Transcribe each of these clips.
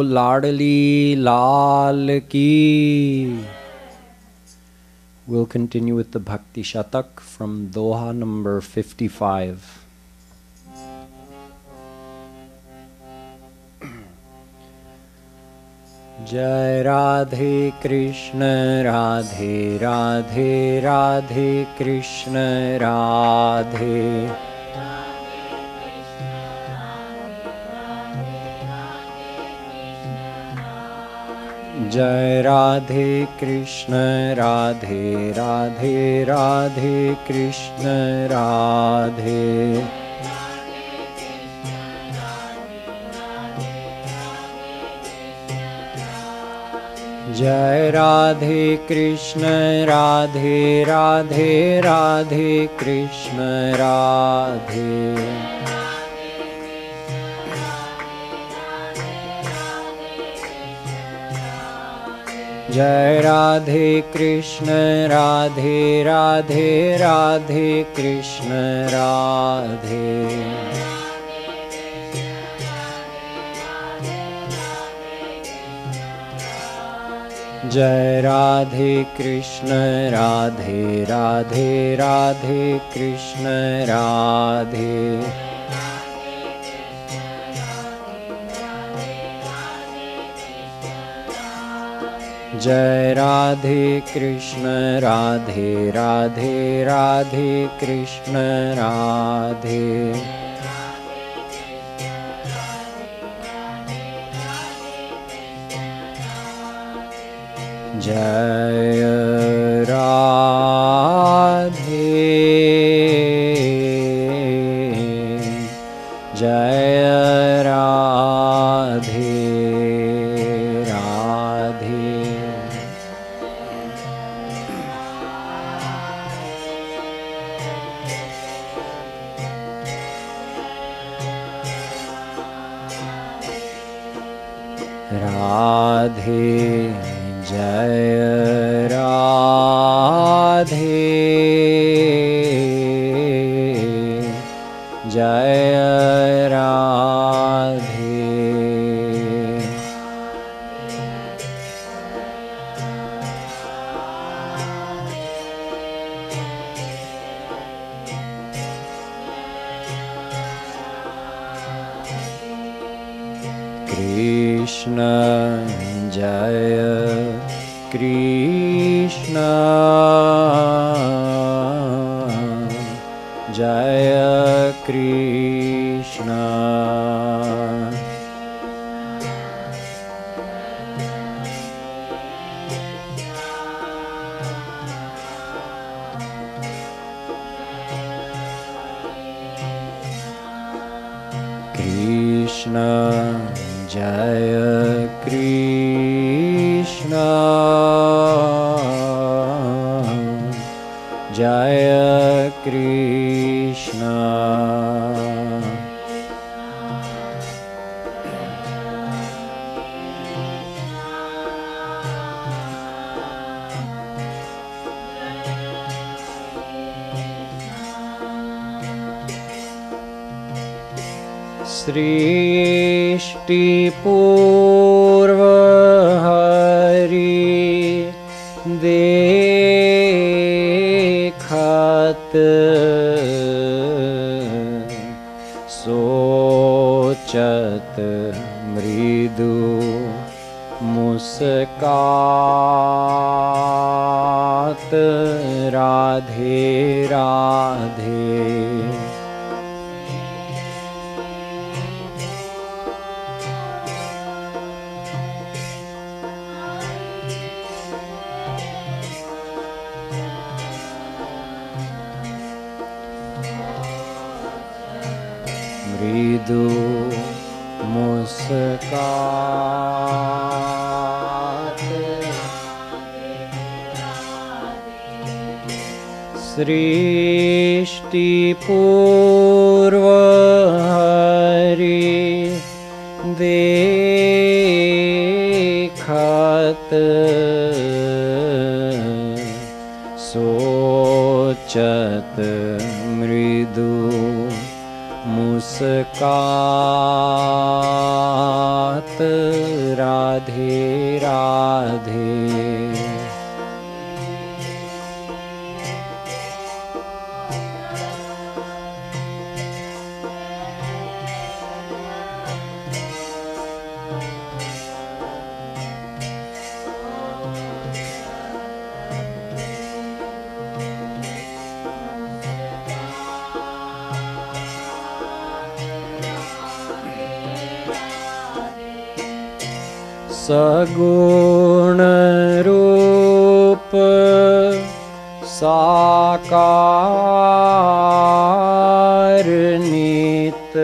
लाडली लाल की. We'll continue with the Bhakti Shatak from Doha number 55. Jai Radhe Krishna Radhe Radhe Radhe Krishna Radhe Jai Radhe Krishna Radhe Radhe Radhe Krishna Radhe Jai Radhe Krishna Radhe Radhe Radhe Krishna Radhe Jai Radhe Krishna Radhe Radhe Radhe Krishna Radhe Jai Radhe Krishna Radhe Radhe Radhe Krishna Radhe Jai Radhe Krishna Radhe Radhe Radhe Krishna Radhe Jai Radhe Jai Radhe Radhe Jai Radhe Jai Radhe Krishna Jaya Krishna Jaya Krishna Krishna Jaya Krishna Jaya Krishna सृष्टि पूर्व हरि देखत सोचत मृदु मुस्कात राधे राधे मृदु मुस्कात सृष्टि पूर्व हरि देखत सोचत मृदु मुस्कात राधे राधे। सगुण रूप साकार नित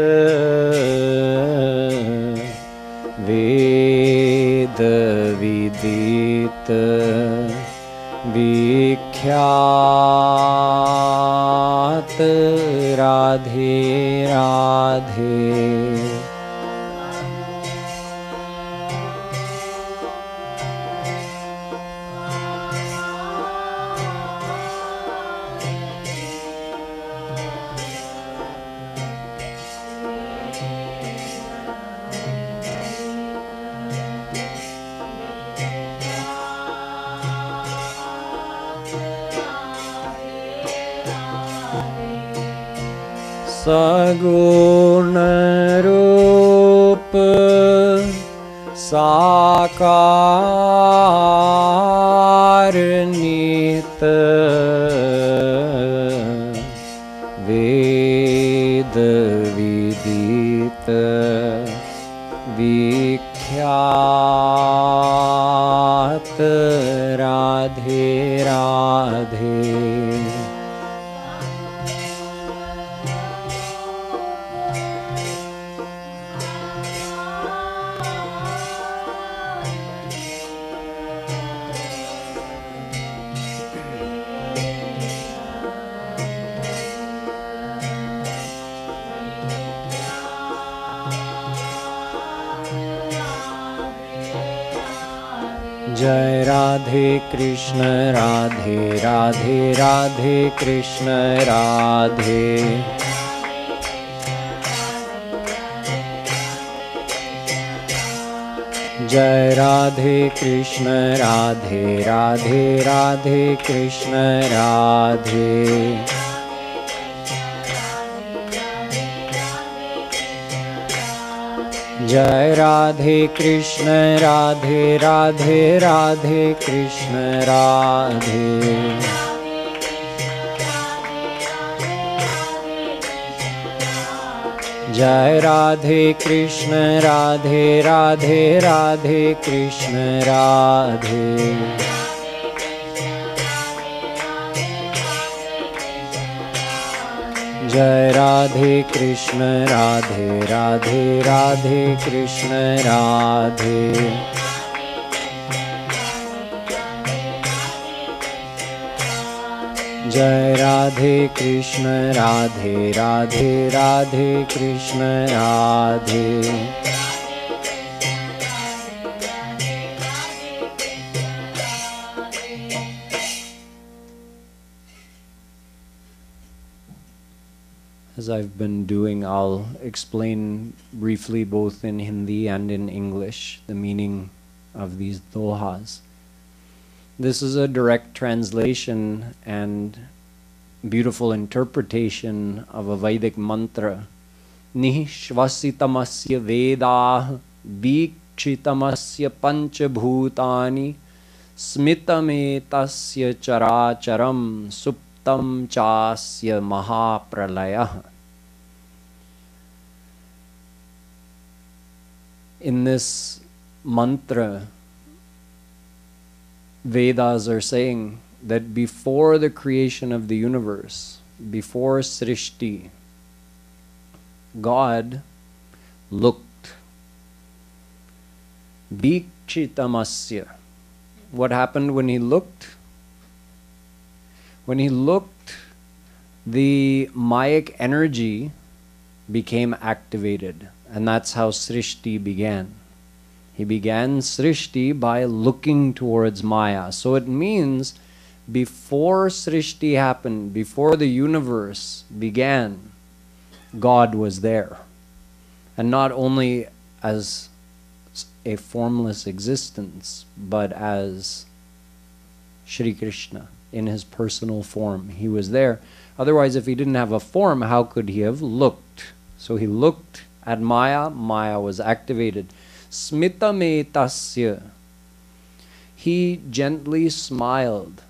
वेद विदित विख्यात राधे राधे। सगुण रूप साकार नित वेद विदित विख्यात राधे राधे। जय राधे कृष्ण राधे राधे राधे कृष्ण राधे। जय राधे कृष्ण राधे राधे राधे कृष्ण राधे। जय राधे कृष्ण राधे राधे राधे कृष्ण राधे। जय राधे कृष्ण राधे राधे राधे कृष्ण राधे। जय राधे कृष्ण राधे राधे राधे कृष्ण राधे। जय Radhe Krishna Radhe Radhe Radhe Krishna Radhe. As I've been doing, I'll explain briefly both in Hindi and in English the meaning of these dohas. This is a direct translation and beautiful interpretation of a Vedic mantra. Nihshvasitamasya vedah vikshitamasya panchabhutani smitametasya characharam suptam chasya mahapralaya. In this mantra, Vedas are saying that before the creation of the universe, before Srishti, God looked. Vikshitamasya. What happened when he looked? When he looked, the Mayic energy became activated, and that's how Srishti began. He began Srishti by looking towards Maya. So it means before Srishti happened, before the universe began, God was there. And not only as a formless existence, but as Shri Krishna in his personal form. He was there. Otherwise, if he didn't have a form, how could he have looked? So he looked at Maya. Maya was activated. Smitame tasya. He gently smiled.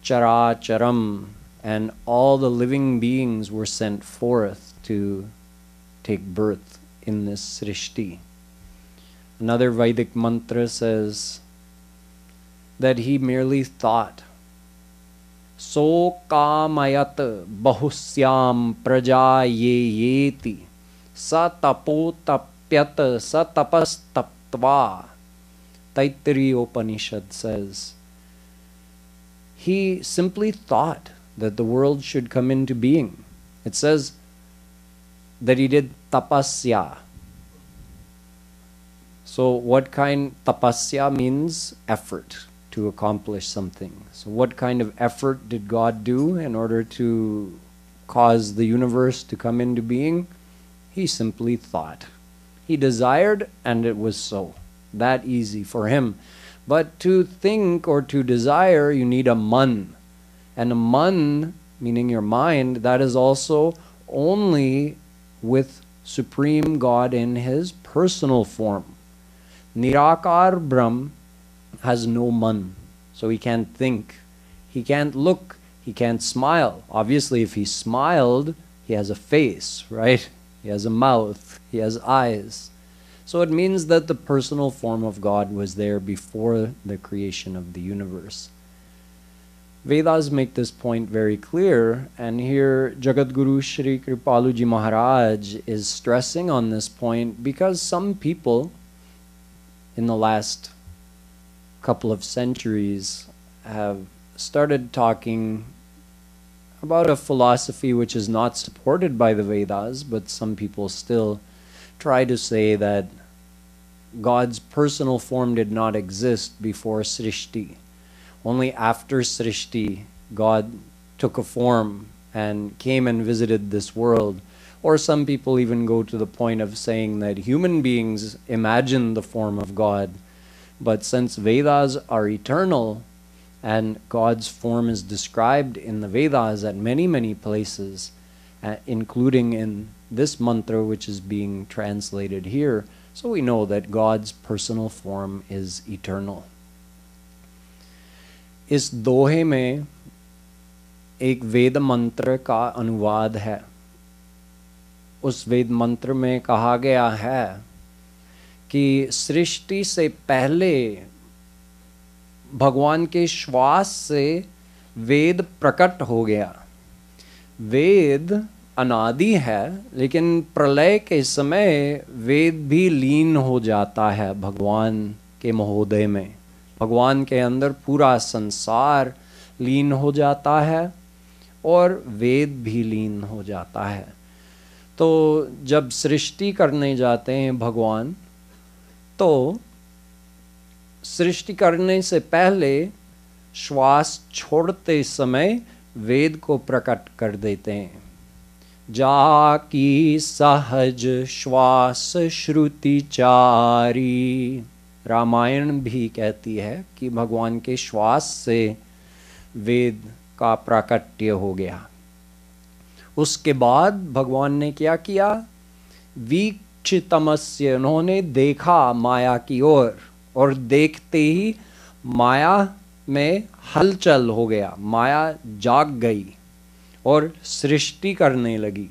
Chara charam. And all the living beings were sent forth to take birth in this Srishti. Another Vedic mantra says that he merely thought. So kamayat bahusyam praja ye yeti sa tapo tapyat sa tapas taptva. Taittiriya Upanishad says he simply thought that the world should come into being. It says that he did tapasya. So what kind, tapasya means effort to accomplish something. So what kind of effort did God do in order to cause the universe to come into being? He simply thought. He desired and it was so. That easy for him. But to think or to desire, you need a man. And a man, meaning your mind, that is also only with Supreme God in his personal form. Nirakar Brahm has no man. So he can't think. He can't look. He can't smile. Obviously, if he smiled, he has a face, right? He has a mouth. He has eyes. So it means that the personal form of God was there before the creation of the universe. Vedas make this point very clear, and here Jagadguru Shri Kripaluji Maharaj is stressing on this point because some people in the last couple of centuries have started talking about a philosophy which is not supported by the Vedas, but some people still try to say that God's personal form did not exist before Srishti. Only after Srishti, God took a form and came and visited this world. Or some people even go to the point of saying that human beings imagine the form of God. But since Vedas are eternal and God's form is described in the Vedas at many, many places, including in this mantra which is being translated here, so we know that God's personal form is eternal. इस दोहे में एक वेद मंत्र का अनुवाद है. उस वेद मंत्र में कहा गया है कि सृष्टि से पहले भगवान के श्वास से वेद प्रकट हो गया. वेद अनादि है, लेकिन प्रलय के समय वेद भी लीन हो जाता है भगवान के महोदय में. भगवान के अंदर पूरा संसार लीन हो जाता है और वेद भी लीन हो जाता है. तो जब सृष्टि करने जाते हैं भगवान, तो सृष्टि करने से पहले श्वास छोड़ते समय वेद को प्रकट कर देते हैं. जाकी सहज श्वास श्रुति चारी. रामायण भी कहती है कि भगवान के श्वास से वेद का प्राकट्य हो गया. उसके बाद भगवान ने क्या किया? वीक्षितमस्य, उन्होंने देखा माया की ओर, और देखते ही माया में हलचल हो गया. माया जाग गई और सृष्टि करने लगी.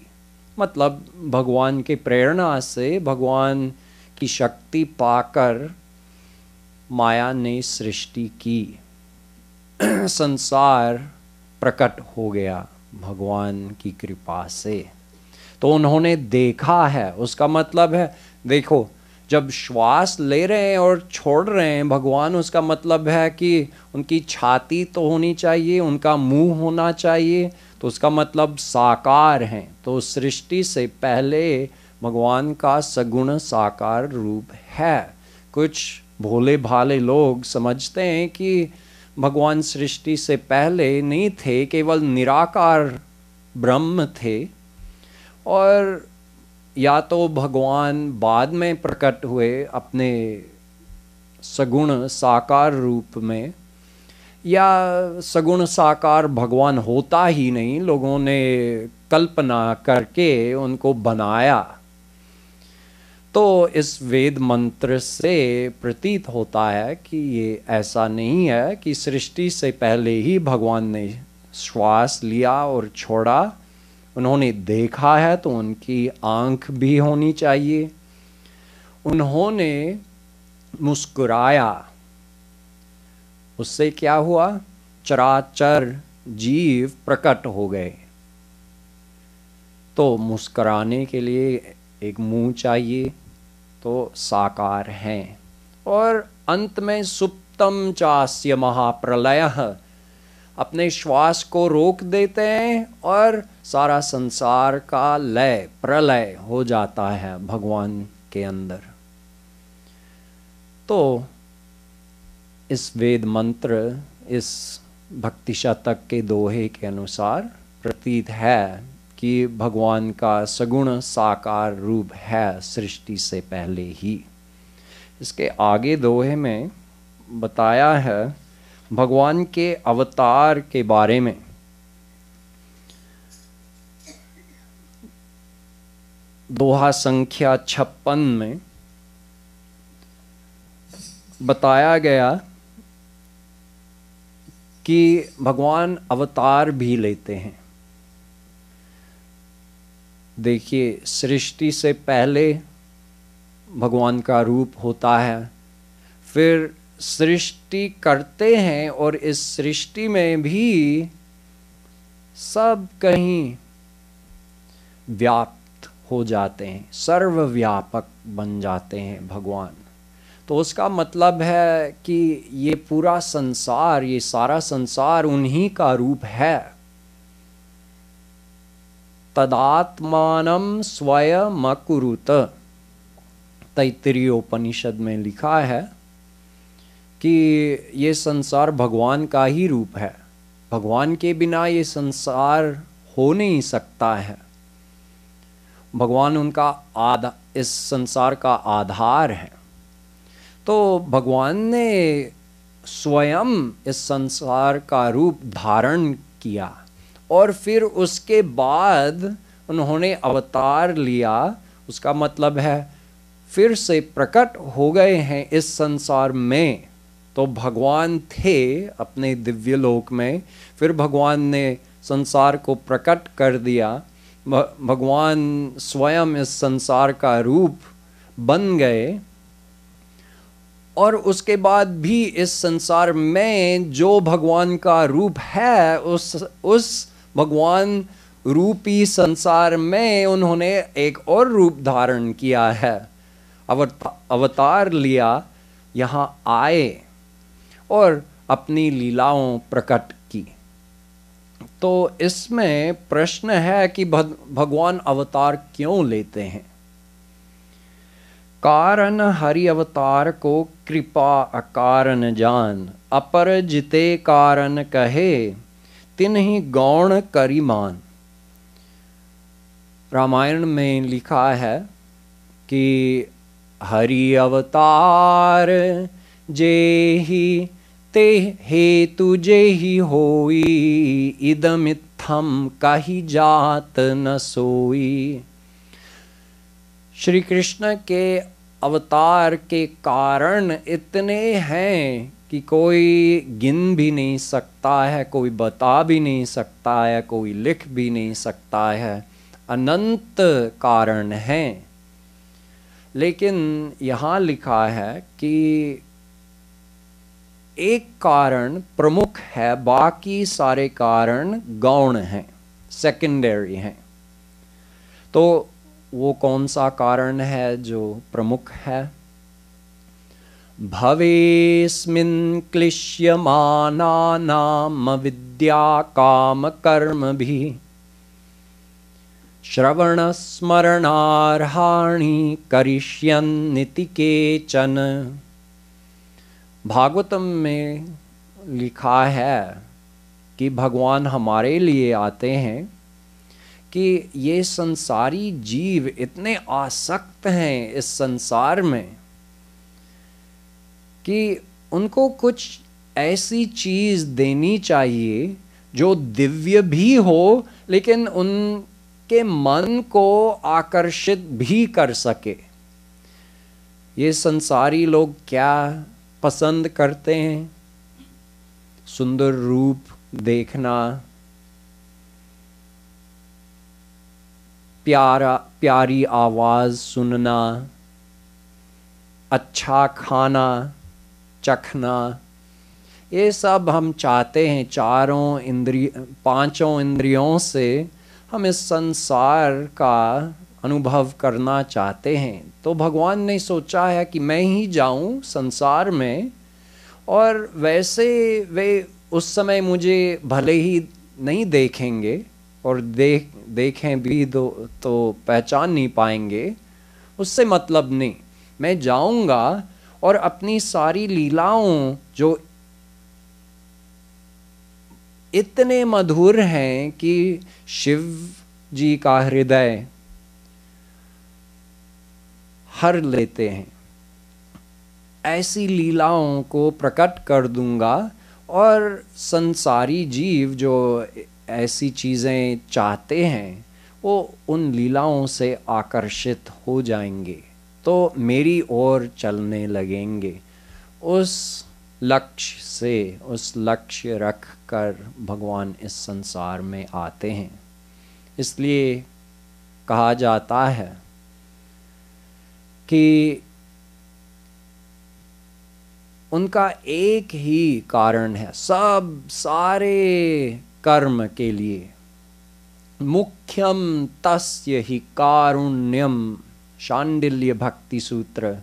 मतलब भगवान के प्रेरणा से, भगवान की शक्ति पाकर माया ने सृष्टि की. संसार प्रकट हो गया भगवान की कृपा से. तो उन्होंने देखा है, उसका मतलब है देखो, जब श्वास ले रहे हैं और छोड़ रहे हैं भगवान, उसका मतलब है कि उनकी छाती तो होनी चाहिए, उनका मुंह होना चाहिए, तो उसका मतलब साकार हैं. तो सृष्टि से पहले भगवान का सगुण साकार रूप है. कुछ भोले भाले लोग समझते हैं कि भगवान सृष्टि से पहले नहीं थे, केवल निराकार ब्रह्म थे, और या तो भगवान बाद में प्रकट हुए अपने सगुण साकार रूप में, या सगुण साकार भगवान होता ही नहीं, लोगों ने कल्पना करके उनको बनाया। तो इस वेद मंत्र से प्रतीत होता है कि ये ऐसा नहीं है कि सृष्टि से पहले ही भगवान ने श्वास लिया और छोड़ा। उन्होंने देखा है तो उनकी आंख भी होनी चाहिए। उन्होंने मुस्कुराया, उससे क्या हुआ? चराचर जीव प्रकट हो गए। तो मुस्कुराने के लिए एक मुंह चाहिए, तो साकार हैं। और अंत में सुप्तम चास्य महाप्रलयः, अपने श्वास को रोक देते हैं और सारा संसार का लय प्रलय हो जाता है भगवान के अंदर। तो इस वेद मंत्र, इस भक्ति शतक के दोहे के अनुसार प्रतीत है कि भगवान का सगुण साकार रूप है सृष्टि से पहले ही। इसके आगे दोहे में बताया है भगवान के अवतार के बारे में। दोहा संख्या 56 में बताया गया कि भगवान अवतार भी लेते हैं। देखिए, सृष्टि से पहले भगवान का रूप होता है, फिर सृष्टि करते हैं और इस सृष्टि में भी सब कहीं व्याप्त हो जाते हैं, सर्वव्यापक बन जाते हैं भगवान। तो उसका मतलब है कि ये पूरा संसार, ये सारा संसार उन्हीं का रूप है। तदात्मानं स्वयं अकुरुत, तैत्तिरीयोपनिषद में लिखा है कि ये संसार भगवान का ही रूप है। भगवान के बिना ये संसार हो नहीं सकता है। भगवान उनका इस संसार का आधार है। तो भगवान ने स्वयं इस संसार का रूप धारण किया और फिर उसके बाद उन्होंने अवतार लिया। उसका मतलब है फिर से प्रकट हो गए हैं इस संसार में। तो भगवान थे अपने दिव्य लोक में, फिर भगवान ने संसार को प्रकट कर दिया। भगवान स्वयं इस संसार का रूप बन गए और उसके बाद भी इस संसार में जो भगवान का रूप है, उस भगवान रूपी संसार में उन्होंने एक और रूप धारण किया है, अवतार लिया, यहाँ आए और अपनी लीलाओं प्रकट की। तो इसमें प्रश्न है कि भगवान अवतार क्यों लेते हैं? कारण हरि अवतार को कृपा अकारण जान, अपर जिते कारण कहे तिन्हि गौण करिमान। रामायण में लिखा है कि हरि अवतार जेहि ते हेतु जेहि होई, इदमित्थम काहि जात न सोई। श्री कृष्ण के अवतार के कारण इतने हैं कि कोई गिन भी नहीं सकता है, कोई बता भी नहीं सकता है, कोई लिख भी नहीं सकता है। अनंत कारण हैं। लेकिन यहाँ लिखा है कि एक कारण प्रमुख है, बाकी सारे कारण गौण हैं, सेकेंडरी हैं। तो वो कौन सा कारण है जो प्रमुख है? भवेस्मिन् क्लिश्यमानानाम विद्या काम कर्म भी श्रवण स्मरणार्हाणि करिष्यन्निति केचन। भागवतम में लिखा है कि भगवान हमारे लिए आते हैं कि ये संसारी जीव इतने आसक्त हैं इस संसार में कि उनको कुछ ऐसी चीज देनी चाहिए जो दिव्य भी हो लेकिन उनके मन को आकर्षित भी कर सके। ये संसारी लोग क्या पसंद करते हैं? सुंदर रूप देखना, प्यारी आवाज सुनना, अच्छा खाना चखना, ये सब हम चाहते हैं। पांचों इंद्रियों से हम इस संसार का अनुभव करना चाहते हैं। तो भगवान ने सोचा है कि मैं ही जाऊं संसार में, और वैसे वे उस समय मुझे भले ही नहीं देखेंगे, और देखें भी तो पहचान नहीं पाएंगे, उससे मतलब नहीं। मैं जाऊंगा और अपनी सारी लीलाओं जो इतने मधुर हैं कि शिव जी का हृदय हर लेते हैं, ऐसी लीलाओं को प्रकट कर दूंगा, और संसारी जीव जो ऐसी चीजें चाहते हैं वो उन लीलाओं से आकर्षित हो जाएंगे, तो मेरी ओर चलने लगेंगे। उस लक्ष्य से, उस लक्ष्य रख कर भगवान इस संसार में आते हैं। इसलिए कहा जाता है कि उनका एक ही कारण है सब सारे कर्म के लिए। मुख्यम तस्य ही कारुण्यम, शांडिल्य भक्ति सूत्र।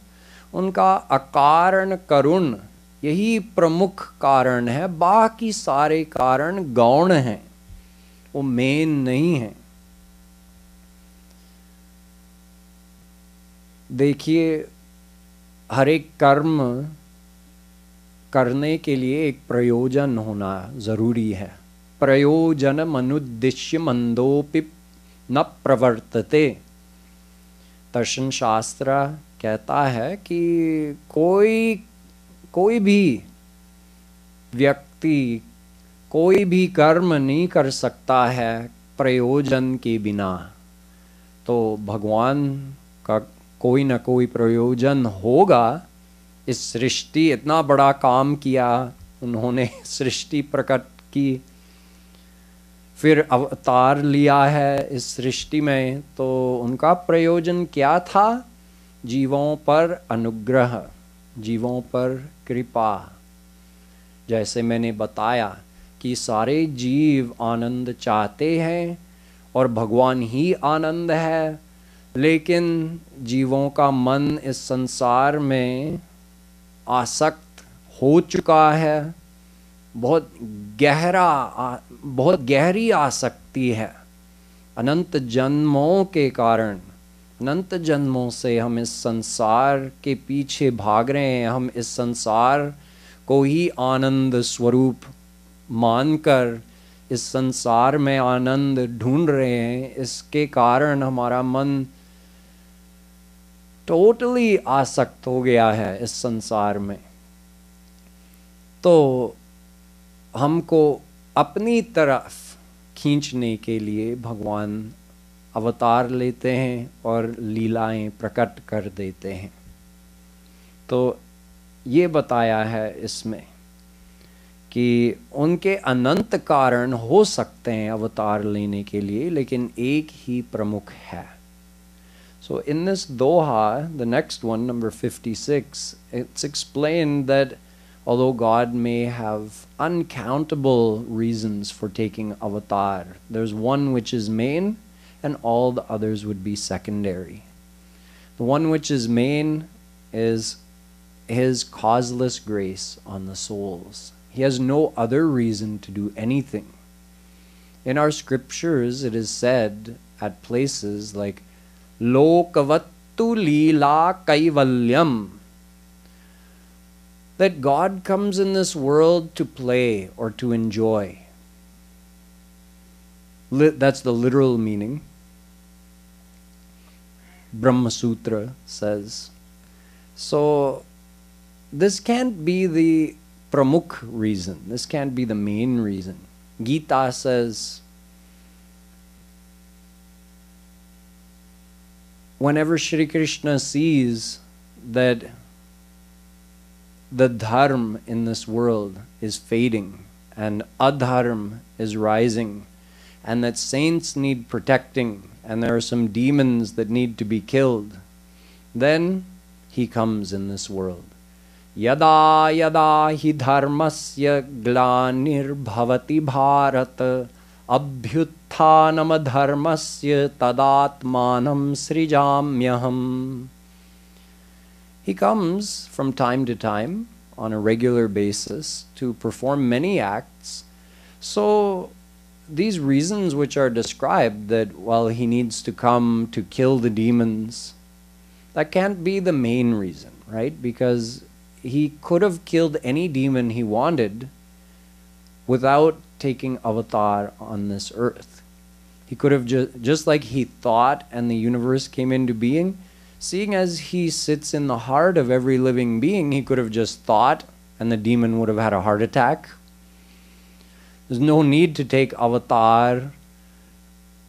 उनका अकारण करुण यही प्रमुख कारण है, बाकी सारे कारण गौण हैं, वो मेन नहीं है। देखिए, हर एक कर्म करने के लिए एक प्रयोजन होना जरूरी है। प्रयोजन मनुद्दिश्य मंदोपि न प्रवर्तते। दर्शन शास्त्र कहता है कि कोई भी व्यक्ति कोई भी कर्म नहीं कर सकता है प्रयोजन के बिना। तो भगवान का कोई ना कोई प्रयोजन होगा। इस सृष्टि, इतना बड़ा काम किया उन्होंने, सृष्टि प्रकट की, फिर अवतार लिया है इस सृष्टि में, तो उनका प्रयोजन क्या था? जीवों पर अनुग्रह, जीवों पर कृपा। जैसे मैंने बताया कि सारे जीव आनंद चाहते हैं और भगवान ही आनंद है, लेकिन जीवों का मन इस संसार में आसक्त हो चुका है। बहुत गहरी आसक्ति है। अनंत जन्मों के कारण, अनंत जन्मों से हम इस संसार के पीछे भाग रहे हैं। हम इस संसार को ही आनंद स्वरूप मानकर इस संसार में आनंद ढूंढ रहे हैं। इसके कारण हमारा मन टोटली आसक्त हो गया है इस संसार में। तो हमको अपनी तरफ खींचने के लिए भगवान अवतार लेते हैं और लीलाएं प्रकट कर देते हैं। तो ये बताया है इसमें कि उनके अनंत कारण हो सकते हैं अवतार लेने के लिए, लेकिन एक ही प्रमुख है। So in this Doha, the next one, number 56, it's explained that although God may have uncountable reasons for taking avatar, there's one which is main and all the others would be secondary. The one which is main is His causeless grace on the souls. He has no other reason to do anything. In our scriptures, it is said at places like Lokavattu Leela Kaivalyam, that God comes in this world to play or to enjoy. That's the literal meaning. Brahma Sutra says. So this can't be the pramukh reason. This can't be the main reason. Gita says, whenever Shri Krishna sees that the dharma in this world is fading and adharma is rising, and that saints need protecting, and there are some demons that need to be killed, then he comes in this world. Yada yada hi dharmasya glanir bhavati bharat abhyutthanam dharmasya tadatmanam srijamyaham. He comes from time to time on a regular basis to perform many acts. So these reasons which are described, that while he needs to come to kill the demons, that can't be the main reason, right? Because he could have killed any demon he wanted without taking avatar on this earth. He could have just like he thought and the universe came into being, seeing as he sits in the heart of every living being, he could have just thought and the demon would have had a heart attack. There's no need to take avatar,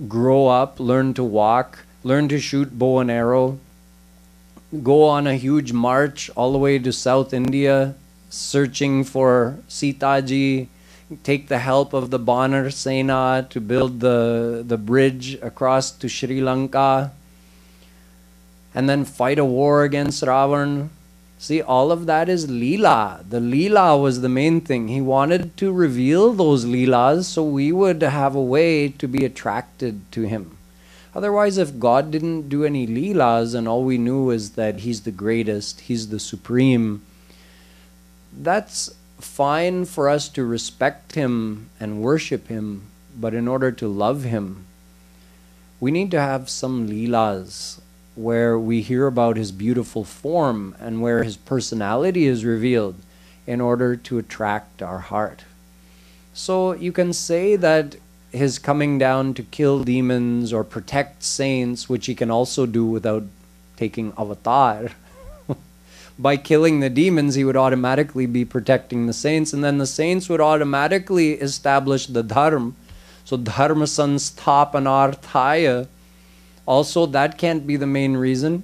grow up, learn to walk, learn to shoot bow and arrow, go on a huge march all the way to South India, searching for Sitaji, take the help of the Banar Sena to build the bridge across to Sri Lanka, and then fight a war against Ravan. See, all of that is Leela. The Leela was the main thing. He wanted to reveal those Leelas so we would have a way to be attracted to him. Otherwise, if God didn't do any Leelas and all we knew is that he's the greatest, he's the supreme, that's fine for us to respect him and worship him, but in order to love him, we need to have some Leelas where we hear about his beautiful form and where his personality is revealed in order to attract our heart. So you can say that his coming down to kill demons or protect saints, which he can also do without taking avatar. By killing the demons, he would automatically be protecting the saints, and then the saints would automatically establish the dharma. So dharma sansthapanarthaya, also that can't be the main reason.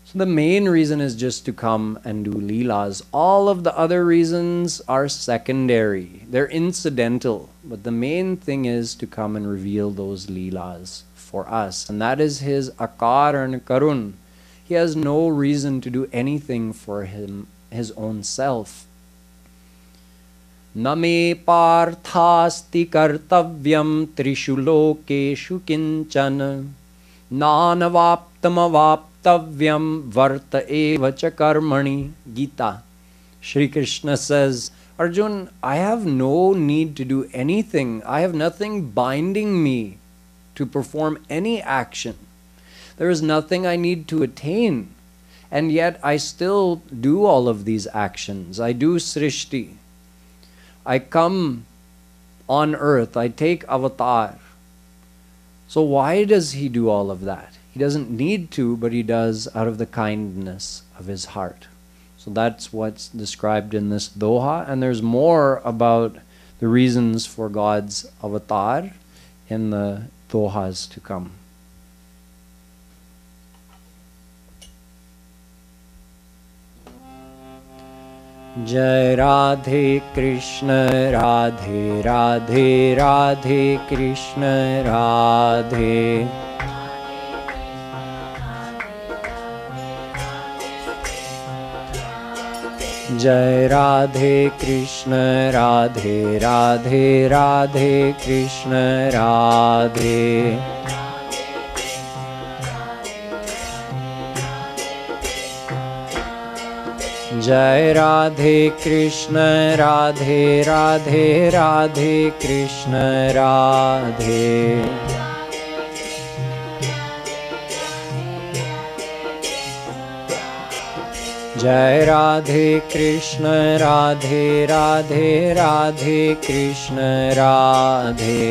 So the main reason is just to come and do leelas. All of the other reasons are secondary. They're incidental. But the main thing is to come and reveal those leelas for us. And that is his akar and karun. He has no reason to do anything for him, his own self. Name parthasti kartavyam trishu lokeshu kinchana nanavaptamavaptavyam varta eva cha karmani. Gita. Shri Krishna says, Arjun, I have no need to do anything. I have nothing binding me to perform any action. There is nothing I need to attain. And yet I still do all of these actions. I do srishti. I come on earth. I take avatar. So why does he do all of that? He doesn't need to, but he does out of the kindness of his heart. So that's what's described in this doha. And there's more about the reasons for God's avatar in the dohas to come. Jai Radhe Krishna Radhe Radhe Radhe Krishna Radhe. Jai Radhe Krishna Radhe Radhe Radhe Krishna Radhe. Jai Radhe Krishna Radhe Radhe Radhe Krishna Radhe. जय राधे कृष्ण राधे राधे राधे कृष्ण राधे।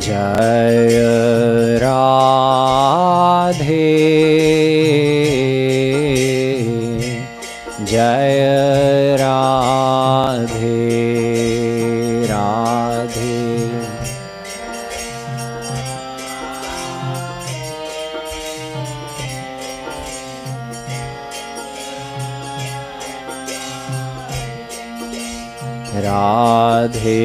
जय राधे जय राधे राधे। राधे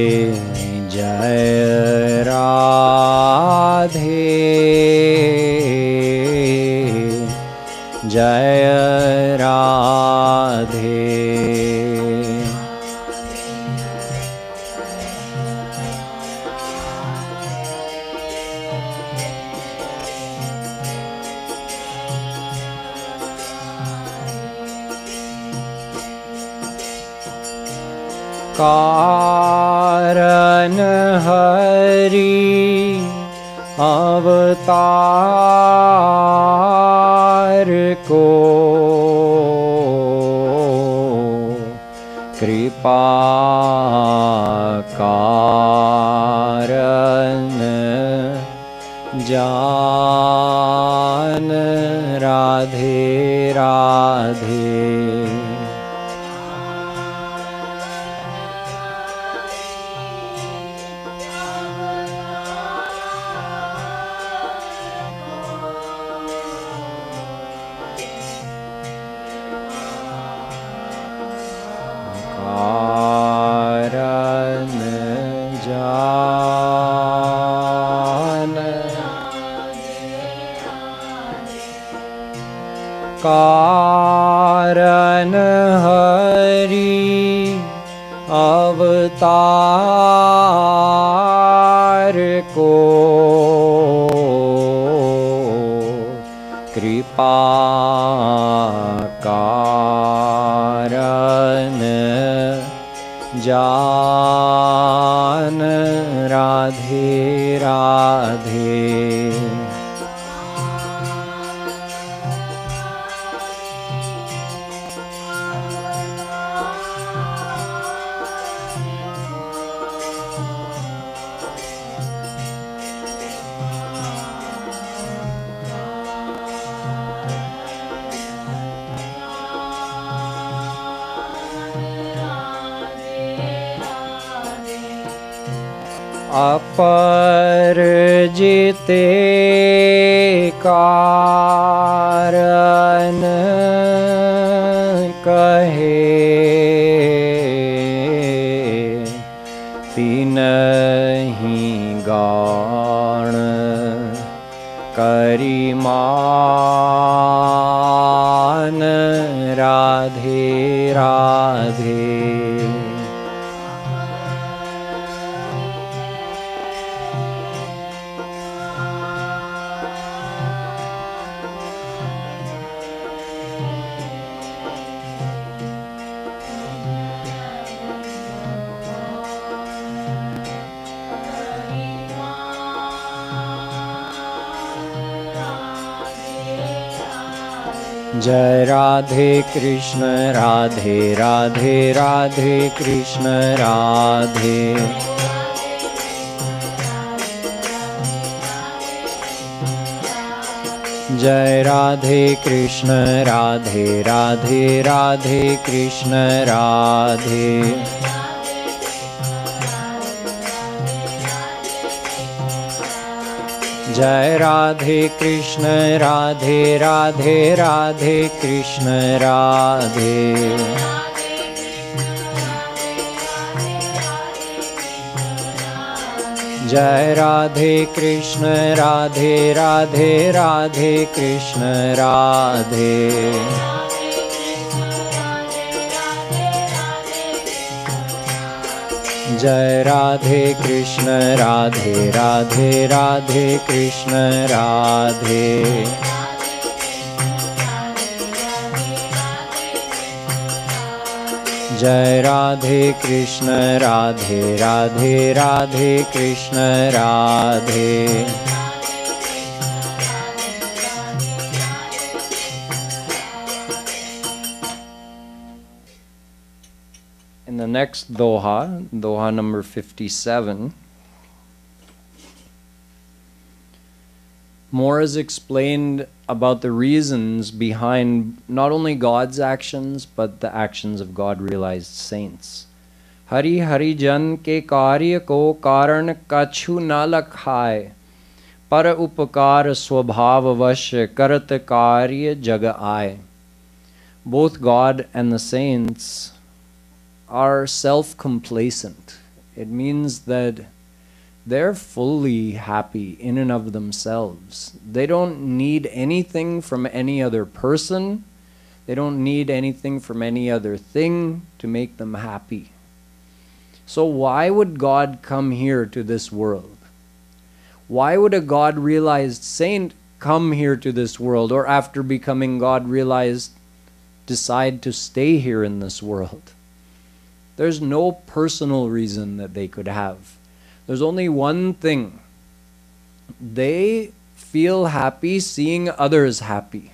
जय राधे जय राधे। कारण हरि अवतार को कृपा कारण जान राधे राधे। कारण जान कारण हरि अवतार को कृपा कारण जान राधे राधे। अपरजिते कारण कहे तिनहि गौण करिमान राधे राधे। जय राधे कृष्ण राधे राधे राधे कृष्ण राधे। जय राधे कृष्ण राधे राधे राधे कृष्ण राधे। जय राधे कृष्ण राधे राधे राधे कृष्ण राधे। जय राधे कृष्ण राधे राधे राधे कृष्ण राधे। जय राधे कृष्ण राधे राधे राधे कृष्ण राधे। जय Radhe Krishna Radhe Radhe Radhe Krishna Radhe. In the next doha, doha number 57, more is explained about the reasons behind not only God's actions, but the actions of God-realized saints. Hari Hari Jan ke karya ko karan kachu na lakhaye, par upakar swabhav vash karat karya jag aaye. Both God and the saints are self-complacent. It means that they're fully happy in and of themselves. They don't need anything from any other person. They don't need anything from any other thing to make them happy. So why would God come here to this world? Why would a God-realized saint come here to this world, or after becoming God-realized, decide to stay here in this world? There's no personal reason that they could have. There's only one thing. They feel happy seeing others happy.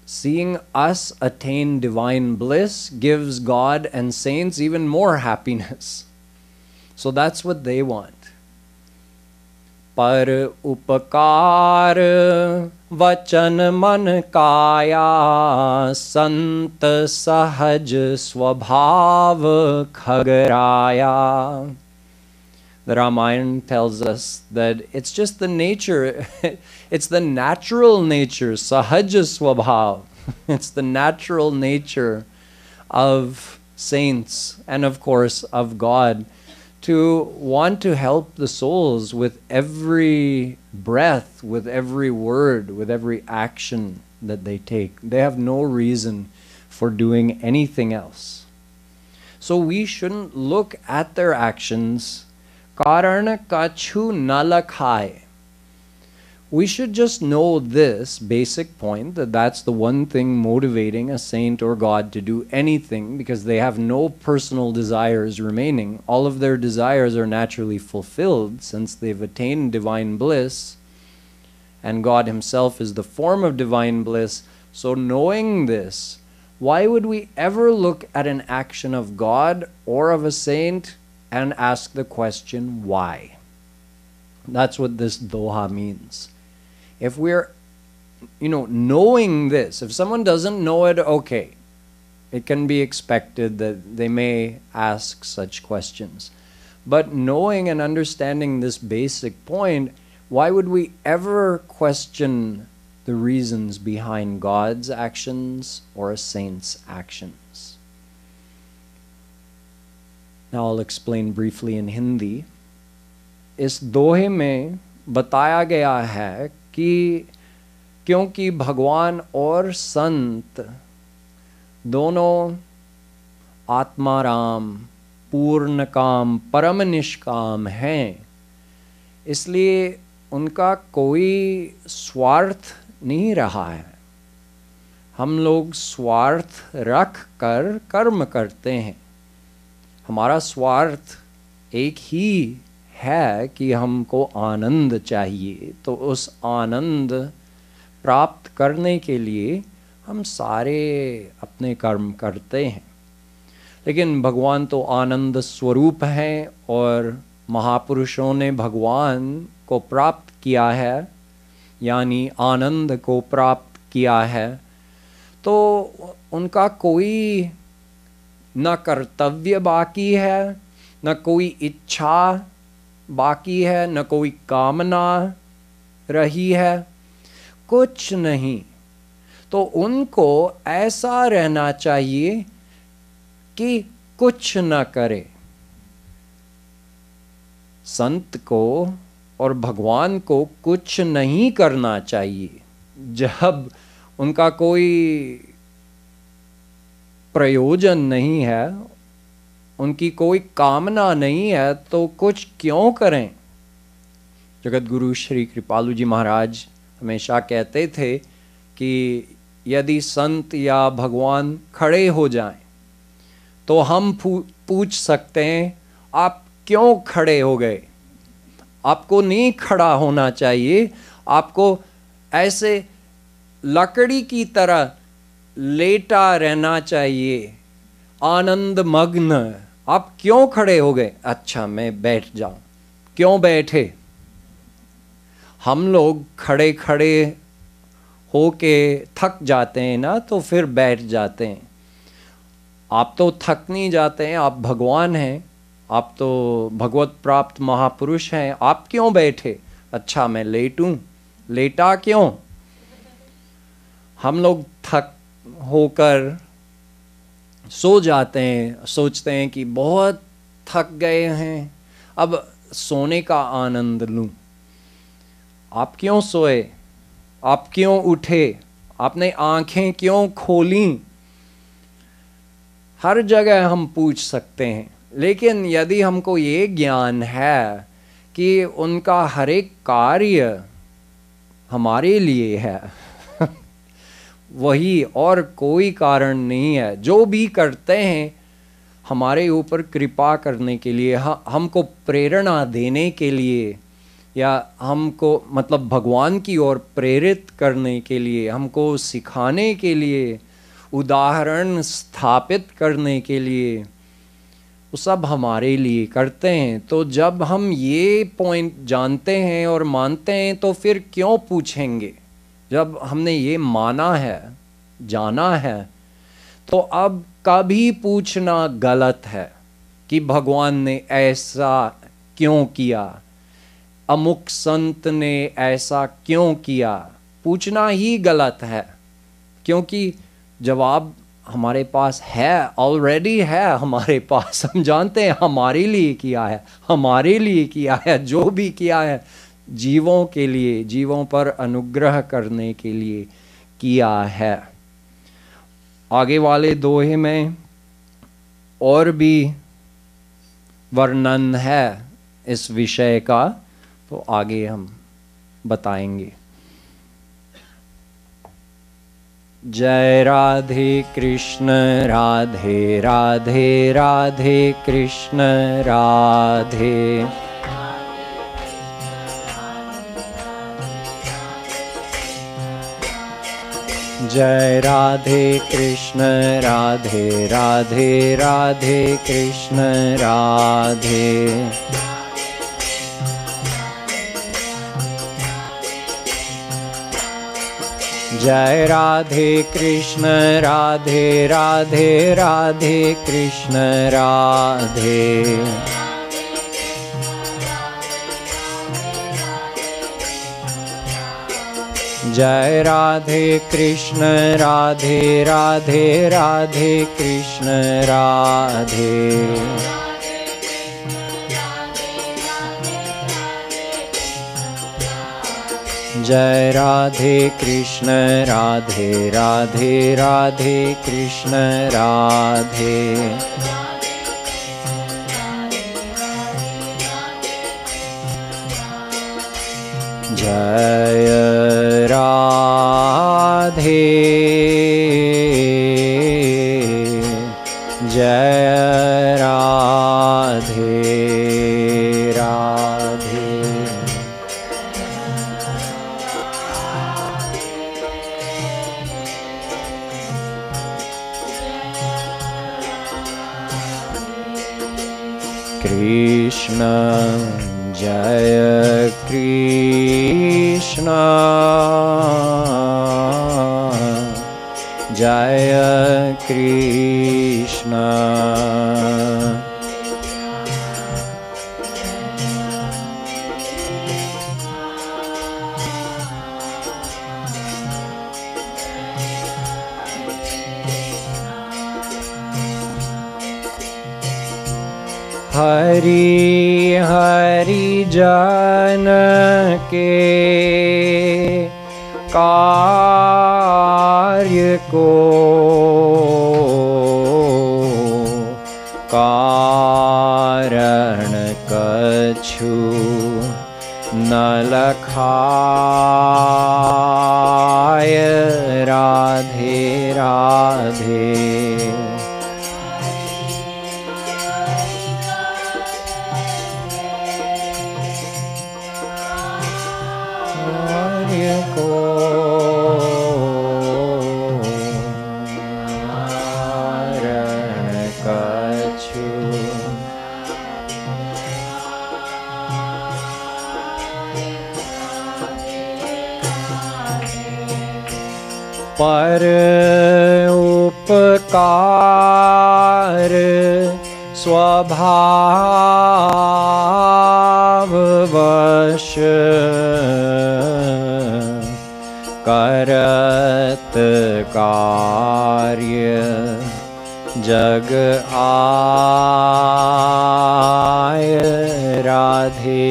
Seeing us attain divine bliss gives God and saints even more happiness. So that's what they want. पर उपकार वचन मन काया संत सहज स्वभाव खगराया. The Ramayana tells us that it's just the nature, it's the natural nature, sahaj swabhav. It's the natural nature of saints and of course of God to want to help the souls with every breath, with every word, with every action that they take. They have no reason for doing anything else. So we shouldn't look at their actions. Karan kachu na lakhaye. We should just know this basic point, that that's the one thing motivating a saint or God to do anything, because they have no personal desires remaining. All of their desires are naturally fulfilled since they've attained divine bliss, and God Himself is the form of divine bliss. So knowing this, why would we ever look at an action of God or of a saint and ask the question, why? That's what this doha means. If we're, knowing this, if someone doesn't know it, okay, it can be expected that they may ask such questions. But knowing and understanding this basic point, why would we ever question the reasons behind God's actions or a saint's actions? Now I'll explain briefly in Hindi. इस दोहे में बताया गया है कि क्योंकि भगवान और संत दोनों आत्माराम, पूर्ण काम, परम निष्काम हैं, इसलिए उनका कोई स्वार्थ नहीं रहा है. हम लोग स्वार्थ रख कर कर्म करते हैं. हमारा स्वार्थ एक ही है कि हमको आनंद चाहिए, तो उस आनंद प्राप्त करने के लिए हम सारे अपने कर्म करते हैं. लेकिन भगवान तो आनंद स्वरूप हैं और महापुरुषों ने भगवान को प्राप्त किया है, यानी आनंद को प्राप्त किया है, तो उनका कोई न कर्तव्य बाकी है, न कोई इच्छा बाकी है, न कोई कामना रही है, कुछ नहीं. तो उनको ऐसा रहना चाहिए कि कुछ न करे. संत को और भगवान को कुछ नहीं करना चाहिए. जब उनका कोई प्रयोजन नहीं है, उनकी कोई कामना नहीं है, तो कुछ क्यों करें. जगत गुरु श्री कृपालु जी महाराज हमेशा कहते थे कि यदि संत या भगवान खड़े हो जाएं तो हम पूछ सकते हैं आप क्यों खड़े हो गए? आपको नहीं खड़ा होना चाहिए, आपको ऐसे लकड़ी की तरह लेटा रहना चाहिए, आनंद मग्न। आप क्यों खड़े हो गए? अच्छा मैं बैठ जाऊं। क्यों बैठे? हम लोग खड़े खड़े होके थक जाते हैं ना, तो फिर बैठ जाते हैं। आप तो थक नहीं जाते हैं, आप भगवान हैं, आप तो भगवत प्राप्त महापुरुष हैं, आप क्यों बैठे? अच्छा मैं लेटूं। लेटा क्यों? हम लोग थक होकर सो जाते हैं, सोचते हैं कि बहुत थक गए हैं, अब सोने का आनंद लूं। आप क्यों सोए? आप क्यों उठे? आपने आंखें क्यों खोली? हर जगह हम पूछ सकते हैं। लेकिन यदि हमको ये ज्ञान है कि उनका हर एक कार्य हमारे लिए है वही, और कोई कारण नहीं है, जो भी करते हैं हमारे ऊपर कृपा करने के लिए, हमको प्रेरणा देने के लिए, या हमको मतलब भगवान की ओर प्रेरित करने के लिए, हमको सिखाने के लिए, उदाहरण स्थापित करने के लिए, वो सब हमारे लिए करते हैं। तो जब हम ये पॉइंट जानते हैं और मानते हैं तो फिर क्यों पूछेंगे? जब हमने ये माना है, जाना है, तो अब कभी पूछना गलत है कि भगवान ने ऐसा क्यों किया, अमुक संत ने ऐसा क्यों किया। पूछना ही गलत है, क्योंकि जवाब हमारे पास है, ऑलरेडी है हमारे पास। हम जानते हैं हमारे लिए किया है, हमारे लिए किया है, जो भी किया है जीवों के लिए, जीवों पर अनुग्रह करने के लिए किया है। आगे वाले दोहे में और भी वर्णन है इस विषय का, तो आगे हम बताएंगे। जय राधे कृष्ण राधे राधे राधे कृष्ण राधे। जय राधे कृष्ण राधे राधे राधे कृष्ण राधे। जय राधे कृष्ण राधे राधे राधे कृष्ण राधे। जय राधे कृष्ण राधे राधे राधे कृष्ण राधे। जय राधे कृष्ण राधे राधे राधे कृष्ण राधे। जय राधे जय राधे राधे। कृष्ण जय कृष्ण जय कृष्ण। हरि हरि जन के कार्य को कारण कछु न लखाय राधे। पर उपकार स्वभाववश करत कार्य जग आय राधे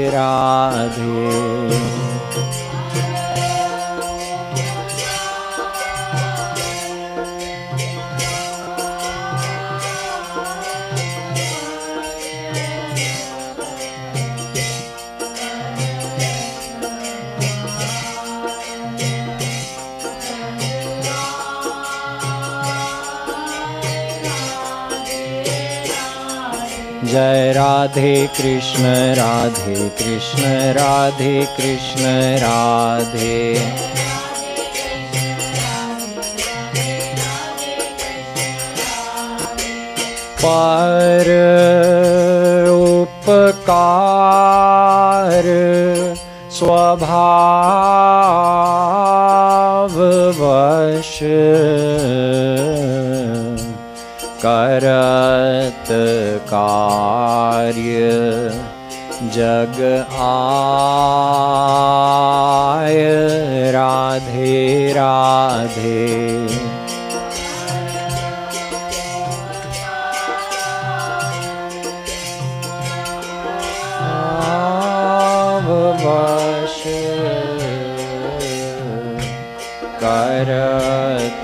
राधे। जय राधे कृष्ण राधे कृष्ण राधे कृष्ण राधे। पर उपकार स्वभाववश करत कार्य जग आय राधे राधे। भाववश करत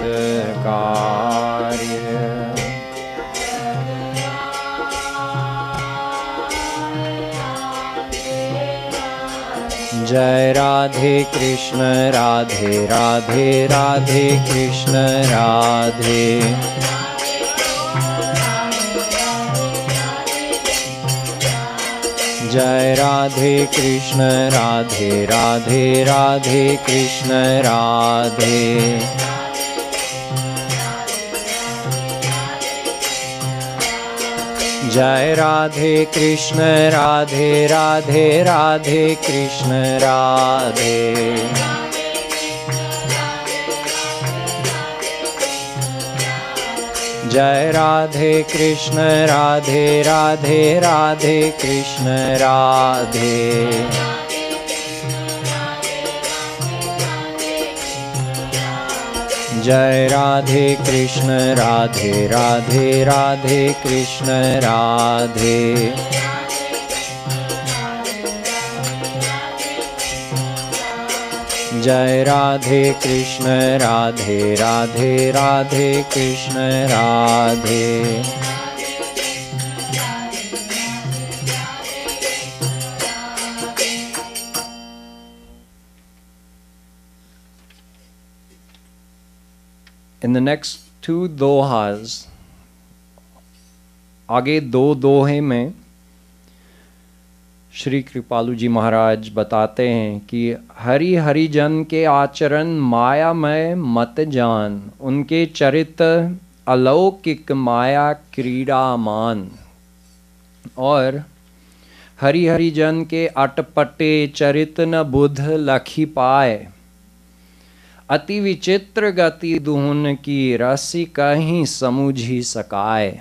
कार्य जय राधे कृष्ण राधे राधे राधे कृष्ण राधे। जय राधे कृष्ण राधे राधे राधे कृष्ण राधे। जय राधे कृष्ण राधे राधे राधे कृष्ण राधे। जय राधे कृष्ण राधे राधे राधे कृष्ण राधे। जय राधे कृष्ण राधे राधे राधे कृष्ण राधे। जय Radhe Krishna Radhe Radhe Radhe Krishna Radhe. In the next two dohas, आगे दो दोहे में श्री कृपालु जी महाराज बताते हैं कि हरि हरिजन के आचरण मायामय मत जान, उनके चरित्र अलौकिक माया क्रीड़ामान। और हरि हरिजन के अटपटे चरित न बुध लखी पाए, अति विचित्र गति दुहुन की रसी कहीं समझी सकाए।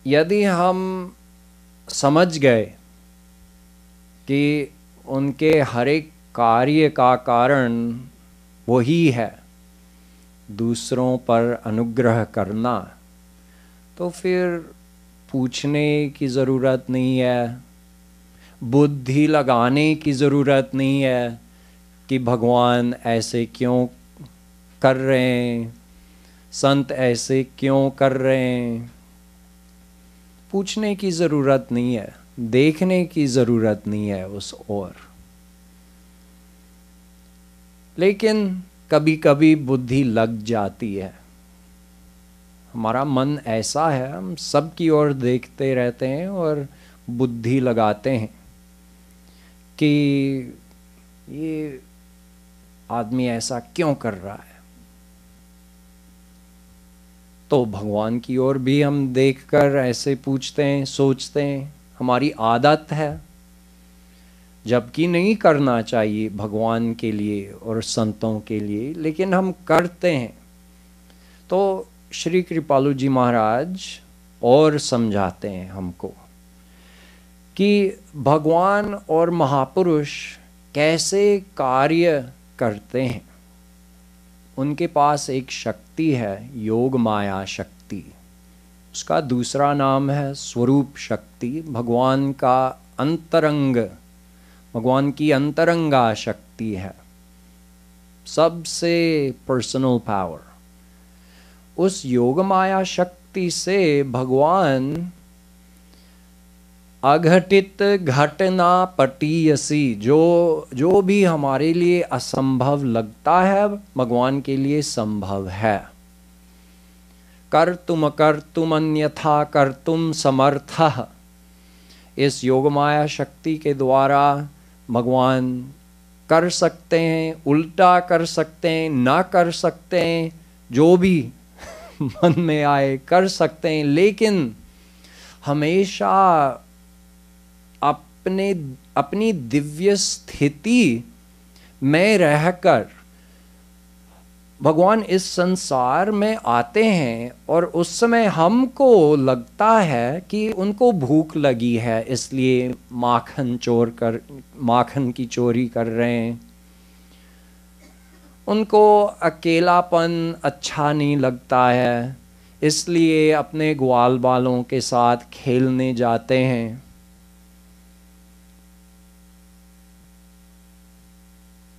यदि हम समझ गए कि उनके हर एक कार्य का कारण वही है दूसरों पर अनुग्रह करना, तो फिर पूछने की ज़रूरत नहीं है, बुद्धि लगाने की ज़रूरत नहीं है कि भगवान ऐसे क्यों कर रहे हैं, संत ऐसे क्यों कर रहे हैं। पूछने की ज़रूरत नहीं है, देखने की ज़रूरत नहीं है उस ओर। लेकिन कभी कभी बुद्धि लग जाती है, हमारा मन ऐसा है, हम सब की ओर देखते रहते हैं और बुद्धि लगाते हैं कि ये आदमी ऐसा क्यों कर रहा है। तो भगवान की ओर भी हम देखकर ऐसे पूछते हैं, सोचते हैं, हमारी आदत है। जबकि नहीं करना चाहिए भगवान के लिए और संतों के लिए, लेकिन हम करते हैं। तो श्री कृपालु जी महाराज और समझाते हैं हमको कि भगवान और महापुरुष कैसे कार्य करते हैं। उनके पास एक शक्ति है, योग माया शक्ति। उसका दूसरा नाम है स्वरूप शक्ति, भगवान का अंतरंग, भगवान की अंतरंगा शक्ति है, सबसे पर्सनल पावर। उस योग माया शक्ति से भगवान अघटित घटना पटीयसी, जो भी हमारे लिए असंभव लगता है भगवान के लिए संभव है। कर्तुम अन्यथा कर्तुम समर्थः, इस योग माया शक्ति के द्वारा भगवान कर सकते हैं, उल्टा कर सकते हैं, ना कर सकते हैं, जो भी मन में आए कर सकते हैं, लेकिन हमेशा अपनी दिव्य स्थिति में रहकर भगवान इस संसार में आते हैं। और उस समय हमको लगता है कि उनको भूख लगी है, इसलिए माखन की चोरी कर रहे हैं। उनको अकेलापन अच्छा नहीं लगता है, इसलिए अपने ग्वाल बालों के साथ खेलने जाते हैं।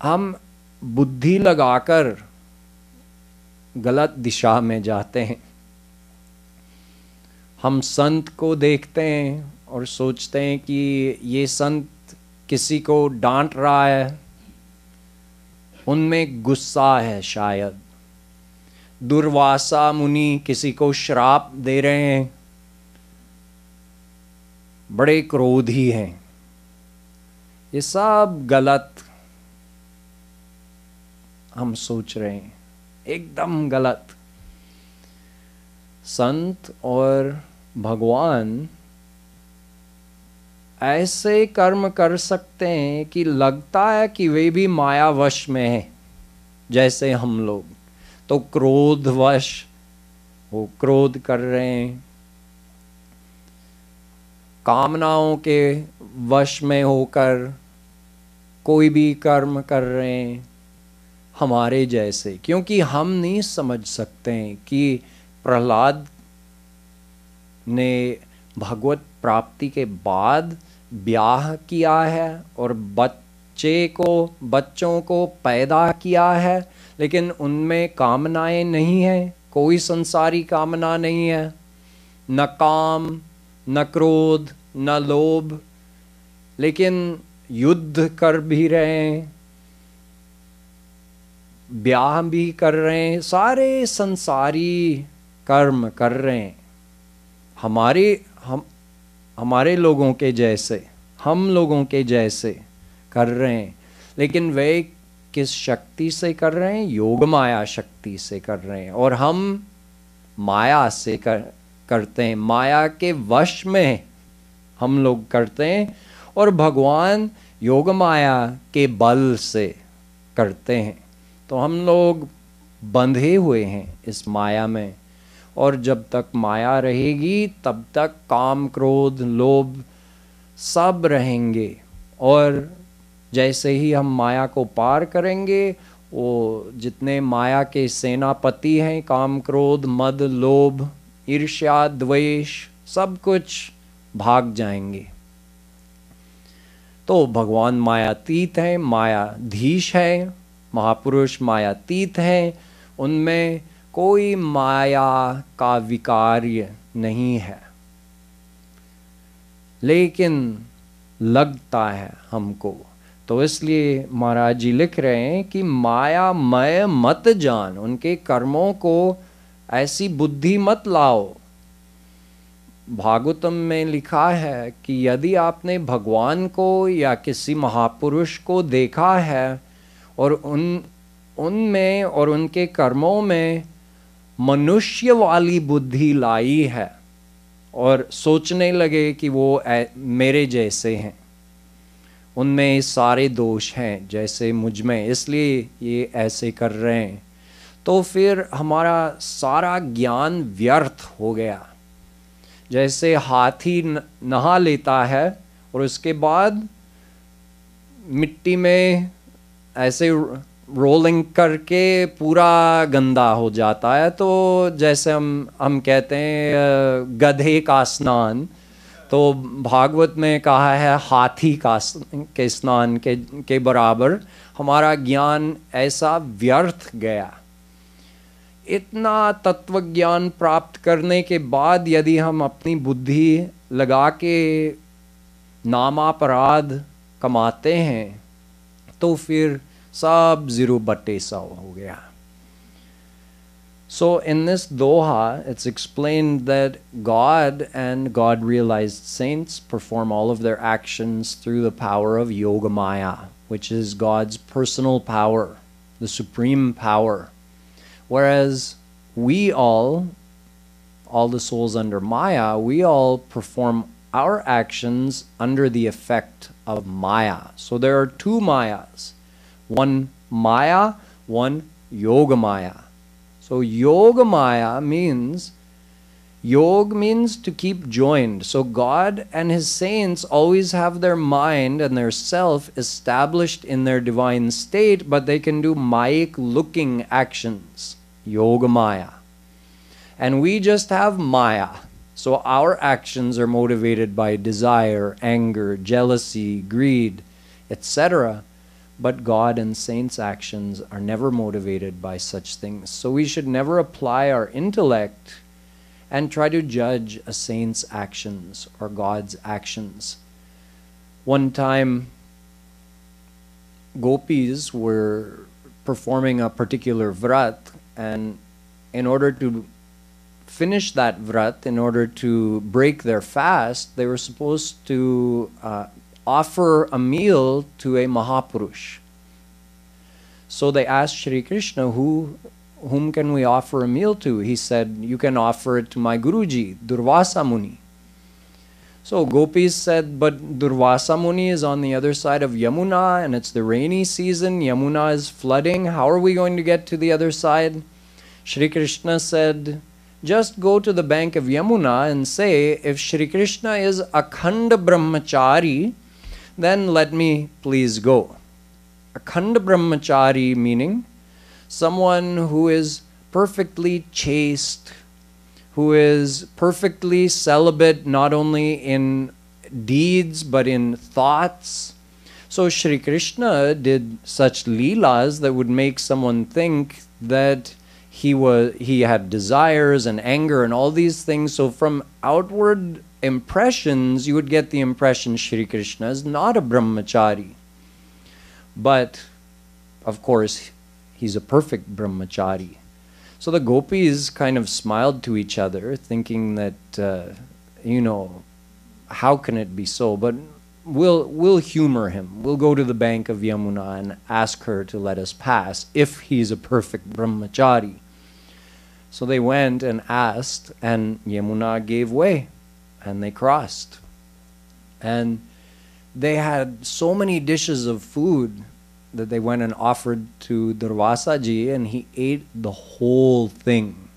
हम बुद्धि लगाकर गलत दिशा में जाते हैं। हम संत को देखते हैं और सोचते हैं कि ये संत किसी को डांट रहा है, उनमें गुस्सा है शायद। दुर्वासा मुनि किसी को श्राप दे रहे हैं, बड़े क्रोधी हैं। ये सब गलत हम सोच रहे हैं, एकदम गलत। संत और भगवान ऐसे कर्म कर सकते हैं कि लगता है कि वे भी मायावश में है, जैसे हम लोग। तो क्रोधवश वो क्रोध कर रहे हैं, कामनाओं के वश में होकर कोई भी कर्म कर रहे हैं हमारे जैसे। क्योंकि हम नहीं समझ सकते हैं कि प्रहलाद ने भगवत प्राप्ति के बाद ब्याह किया है और बच्चों को पैदा किया है, लेकिन उनमें कामनाएं नहीं है, कोई संसारी कामना नहीं है, न काम, न क्रोध, न लोभ, लेकिन युद्ध कर भी रहे हैं, ब्याह भी कर रहे हैं, सारे संसारी कर्म कर रहे हैं हमारे लोगों के जैसे, हम लोगों के जैसे कर रहे हैं। लेकिन वे किस शक्ति से कर रहे हैं? योग माया शक्ति से कर रहे हैं। और हम माया से करते हैं, माया के वश में हम लोग करते हैं, और भगवान योग माया के बल से करते हैं। तो हम लोग बंधे हुए हैं इस माया में, और जब तक माया रहेगी तब तक काम, क्रोध, लोभ सब रहेंगे। और जैसे ही हम माया को पार करेंगे, वो जितने माया के सेनापति हैं, काम, क्रोध, मद, लोभ, ईर्ष्या, द्वेष, सब कुछ भाग जाएंगे। तो भगवान मायातीत हैं, मायाधीश है, महापुरुष मायातीत हैं, उनमें कोई माया का विकार्य नहीं है। लेकिन लगता है हमको, तो इसलिए महाराज जी लिख रहे हैं कि माया मय मत जान, उनके कर्मों को ऐसी बुद्धि मत लाओ। भागवतम में लिखा है कि यदि आपने भगवान को या किसी महापुरुष को देखा है और उनमें और उनके कर्मों में मनुष्य वाली बुद्धि लाई है और सोचने लगे कि वो मेरे जैसे हैं, उनमें सारे दोष हैं जैसे मुझ में, इसलिए ये ऐसे कर रहे हैं, तो फिर हमारा सारा ज्ञान व्यर्थ हो गया। जैसे हाथी नहा लेता है और उसके बाद मिट्टी में ऐसे रोलिंग करके पूरा गंदा हो जाता है, तो जैसे हम कहते हैं गधे का स्नान, तो भागवत में कहा है हाथी के स्नान के बराबर हमारा ज्ञान ऐसा व्यर्थ गया। इतना तत्व ज्ञान प्राप्त करने के बाद यदि हम अपनी बुद्धि लगा के नामापराध कमाते हैं तो फिर सब जीरो बट्टे सौ हो गया। So in this Doha, it's explained that God and God realized saints perform all of their actions through the power of Yogamaya, which is God's personal power, the supreme power. Whereas we all the souls under Maya, we all perform our actions under the effect of Maya. So there are two Mayas, one Maya, one Yogamaya. So Yogamaya means, Yog means to keep joined. So God and His saints always have their mind and their self established in their divine state, but they can do Mayic looking actions, Yogamaya. And we just have Maya. So our actions are motivated by desire, anger, jealousy, greed, etc. But God and saints' actions are never motivated by such things. So we should never apply our intellect and try to judge a saint's actions or God's actions. One time, gopis were performing a particular vrat, and in order to finish that vrat, in order to break their fast, they were supposed to offer a meal to a Mahapurush. So they asked Shri Krishna, whom can we offer a meal to? He said, you can offer it to my Guruji, Durvasa Muni. So gopis said, but Durvasa Muni is on the other side of Yamuna and it's the rainy season, Yamuna is flooding, how are we going to get to the other side? Shri Krishna said, just go to the bank of Yamuna and say, if Shri Krishna is Akhanda Brahmachari, then let me please go. Akhanda Brahmachari meaning someone who is perfectly chaste, who is perfectly celibate not only in deeds but in thoughts. So Shri Krishna did such leelas that would make someone think that he had desires and anger and all these things. So from outward impressions, you would get the impression Shri Krishna is not a brahmachari. But, of course, he's a perfect brahmachari. So the gopis kind of smiled to each other, thinking that, how can it be so? But we'll humor him. We'll go to the bank of Yamuna and ask her to let us pass, if he's a perfect brahmachari. So they went and asked, and Yamuna gave way, and they crossed. And they had so many dishes of food that they went and offered to Durvasa ji, and he ate the whole thing.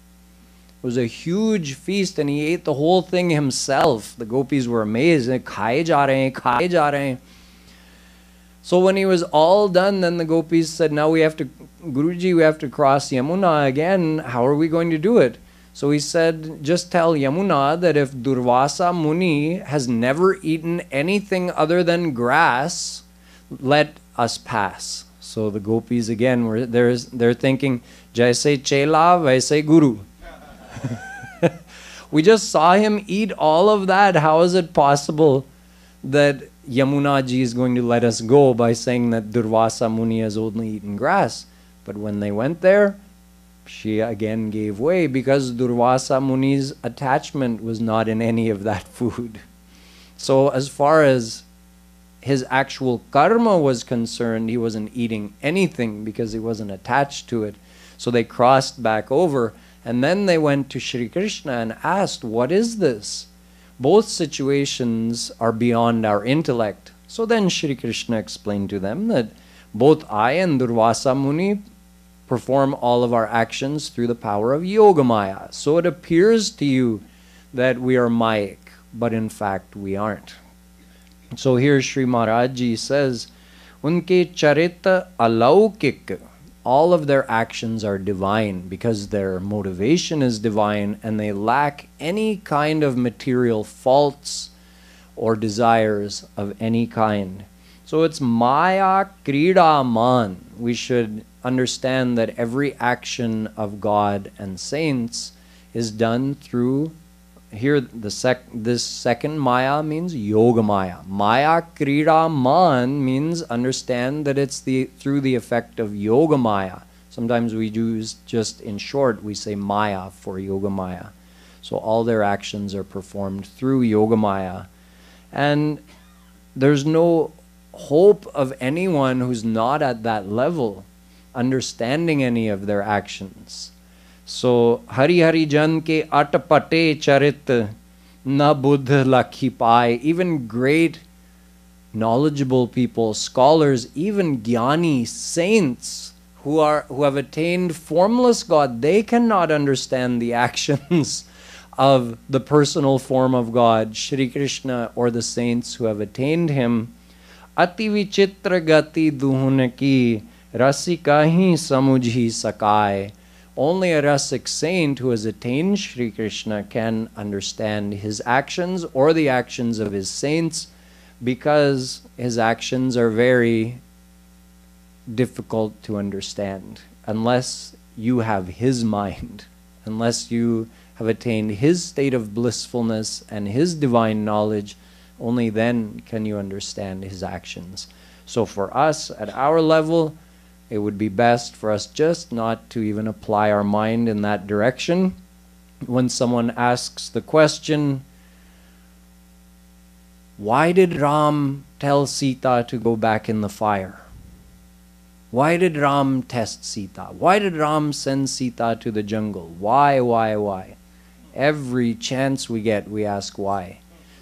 It was a huge feast, and he ate the whole thing himself. The gopis were amazed. Khaye ja rahe hain, khaye ja rahe hain. So when he was all done, then the gopis said, now Guruji, we have to cross Yamuna again. How are we going to do it? So he said, just tell Yamuna that if Durvasa Muni has never eaten anything other than grass, let us pass. So the gopis again they're thinking, Jaise Chela, Vaise Guru. We just saw him eat all of that. How is it possible that Yamuna ji is going to let us go by saying that Durvasa Muni has only eaten grass? But when they went there, she again gave way because Durvasa Muni's attachment was not in any of that food. So as far as his actual karma was concerned, he wasn't eating anything because he wasn't attached to it. So they crossed back over, and then they went to Shri Krishna and asked, what is this? Both situations are beyond our intellect. So then Shri Krishna explained to them that both I and Durvasa Muni perform all of our actions through the power of Yogamaya. So it appears to you that we are Mayic, but in fact we aren't. So here Sri Maharaj Ji says, Unke charita alaukik, all of their actions are divine because their motivation is divine and they lack any kind of material faults or desires of any kind. So it's Maya Krida Man. We should understand that every action of God and saints is done through, here this second Maya means Yoga Maya. Maya Krida Man means understand that it's through the effect of Yoga Maya. Sometimes we use just in short, we say Maya for Yoga Maya. So all their actions are performed through Yoga Maya. And there's no hope of anyone who's not at that level understanding any of their actions. So Hari Hari Jan ke atpate charit na buddha lakhi pai. Even great knowledgeable people, scholars, even jnani saints who have attained formless God, they cannot understand the actions of the personal form of God, Shri Krishna, or the saints who have attained Him. Ati vichitra gati duhun ki rasika hi samujhi sakai. Only a rasic saint who has attained Shri Krishna can understand His actions or the actions of His saints, because His actions are very difficult to understand unless you have His mind, unless you have attained His state of blissfulness and His divine knowledge. Only then can you understand His actions. So for us, at our level, it would be best for us just not to even apply our mind in that direction. When someone asks the question, why did Ram tell Sita to go back in the fire? Why did Ram test Sita? Why did Ram send Sita to the jungle? Why? Every chance we get, we ask why.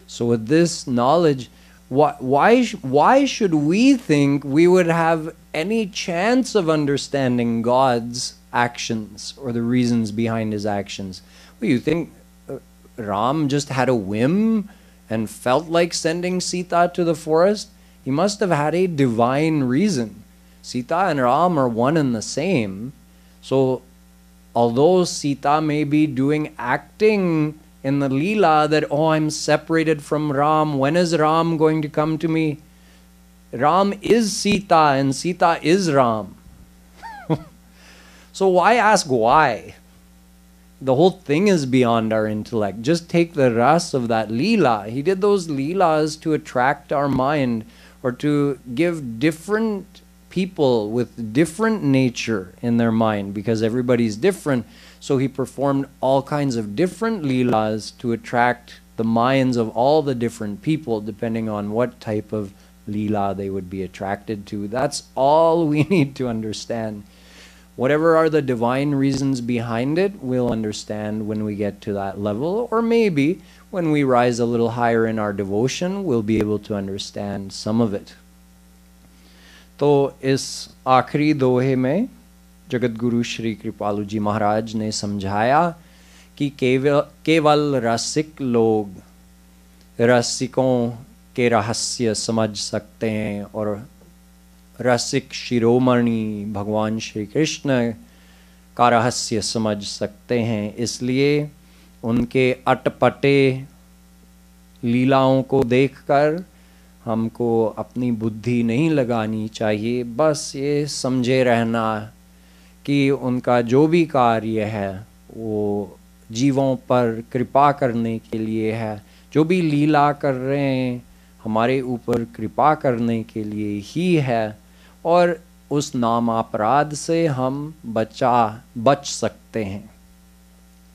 So with this knowledge, why should we think we would have any chance of understanding God's actions or the reasons behind His actions? Well, you think Ram just had a whim and felt like sending Sita to the forest? He must have had a divine reason. Sita and Ram are one and the same. So although Sita may be doing acting in the Leela that, oh, I'm separated from Ram, when is Ram going to come to me? Ram is Sita and Sita is Ram. So why ask why? The whole thing is beyond our intellect. Just take the ras of that Leela. He did those Leelas to attract our mind, or to give different people with different nature in their mind, because everybody's different. So He performed all kinds of different Leelas to attract the minds of all the different people, depending on what type of Leela they would be attracted to. That's all we need to understand. Whatever are the divine reasons behind it, we'll understand when we get to that level, or maybe when we rise a little higher in our devotion, we'll be able to understand some of it. तो इस आखिरी दोहे में जगत गुरु श्री कृपालु जी महाराज ने समझाया कि केवल रसिक लोग रसिकों के रहस्य समझ सकते हैं, और रसिक शिरोमणि भगवान श्री कृष्ण का रहस्य समझ सकते हैं। इसलिए उनके अटपटे लीलाओं को देखकर हमको अपनी बुद्धि नहीं लगानी चाहिए। बस ये समझे रहना कि उनका जो भी कार्य है वो जीवों पर कृपा करने के लिए है। जो भी लीला कर रहे हैं हमारे ऊपर कृपा करने के लिए ही है, और उस नामापराध से हम बच सकते हैं।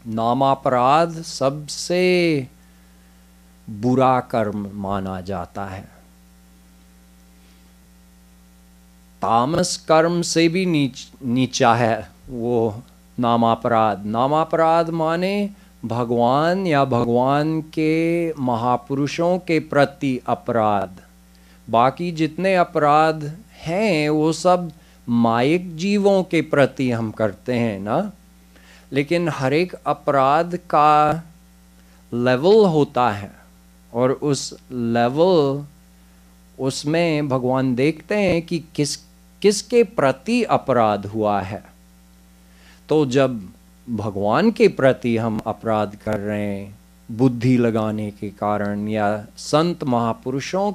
नामापराध सबसे बुरा कर्म माना जाता है। तामस कर्म से भी नीचा है वो नामापराध। नामापराध माने भगवान या भगवान के महापुरुषों के प्रति अपराध। बाकी जितने अपराध हैं वो सब मायिक जीवों के प्रति हम करते हैं ना, लेकिन हर एक अपराध का लेवल होता है और उस लेवल, उसमें भगवान देखते हैं कि किसके प्रति अपराध हुआ है। तो जब भगवान के प्रति हम अपराध कर रहे हैं बुद्धि लगाने के कारण, या संत महापुरुषों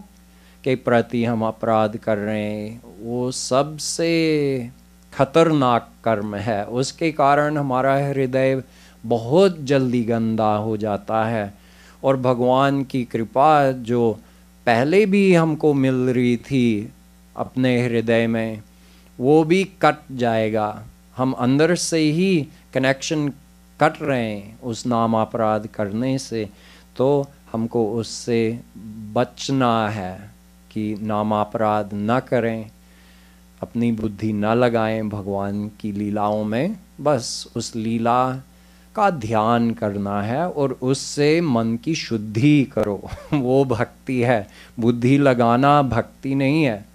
के प्रति हम अपराध कर रहे हैं, वो सबसे खतरनाक कर्म है। उसके कारण हमारा हृदय बहुत जल्दी गंदा हो जाता है और भगवान की कृपा जो पहले भी हमको मिल रही थी अपने हृदय में, वो भी कट जाएगा। हम अंदर से ही कनेक्शन कट रहे हैं उस नाम अपराध करने से, तो हमको उससे बचना है कि नाम अपराध न करें, अपनी बुद्धि न लगाएं भगवान की लीलाओं में, बस उस लीला का ध्यान करना है और उससे मन की शुद्धि करो। वो भक्ति है, बुद्धि लगाना भक्ति नहीं है।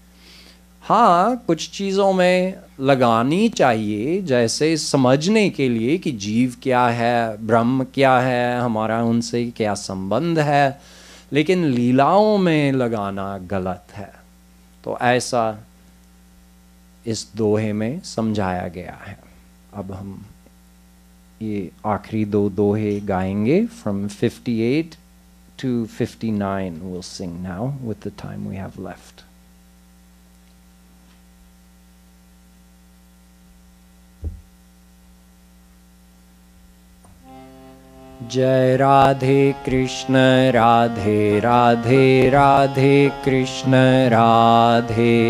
हाँ, कुछ चीज़ों में लगानी चाहिए, जैसे समझने के लिए कि जीव क्या है, ब्रह्म क्या है, हमारा उनसे क्या संबंध है, लेकिन लीलाओं में लगाना गलत है। तो ऐसा इस दोहे में समझाया गया है। अब हम ये आखिरी दो दोहे गाएंगे, from 58 to 59 we'll sing now with the time we have left. जय राधे कृष्ण राधे राधे राधे कृष्ण राधे,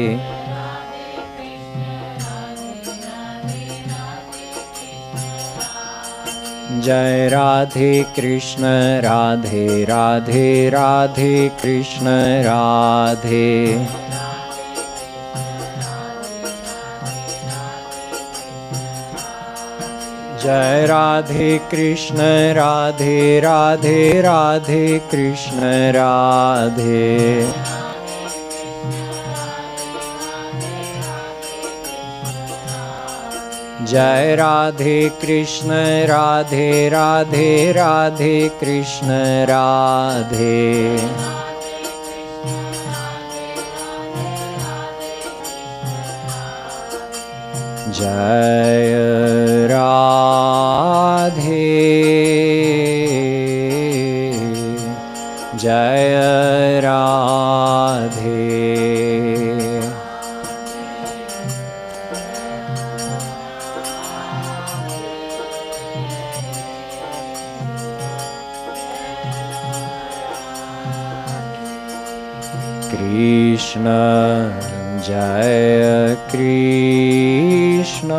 जय राधे कृष्ण राधे राधे राधे कृष्ण राधे, जय राधे कृष्ण राधे राधे राधे कृष्ण राधे, जय राधे कृष्ण राधे राधे राधे कृष्ण राधे, जय राधे, जय राधे। कृष्ण जय कृष्ण,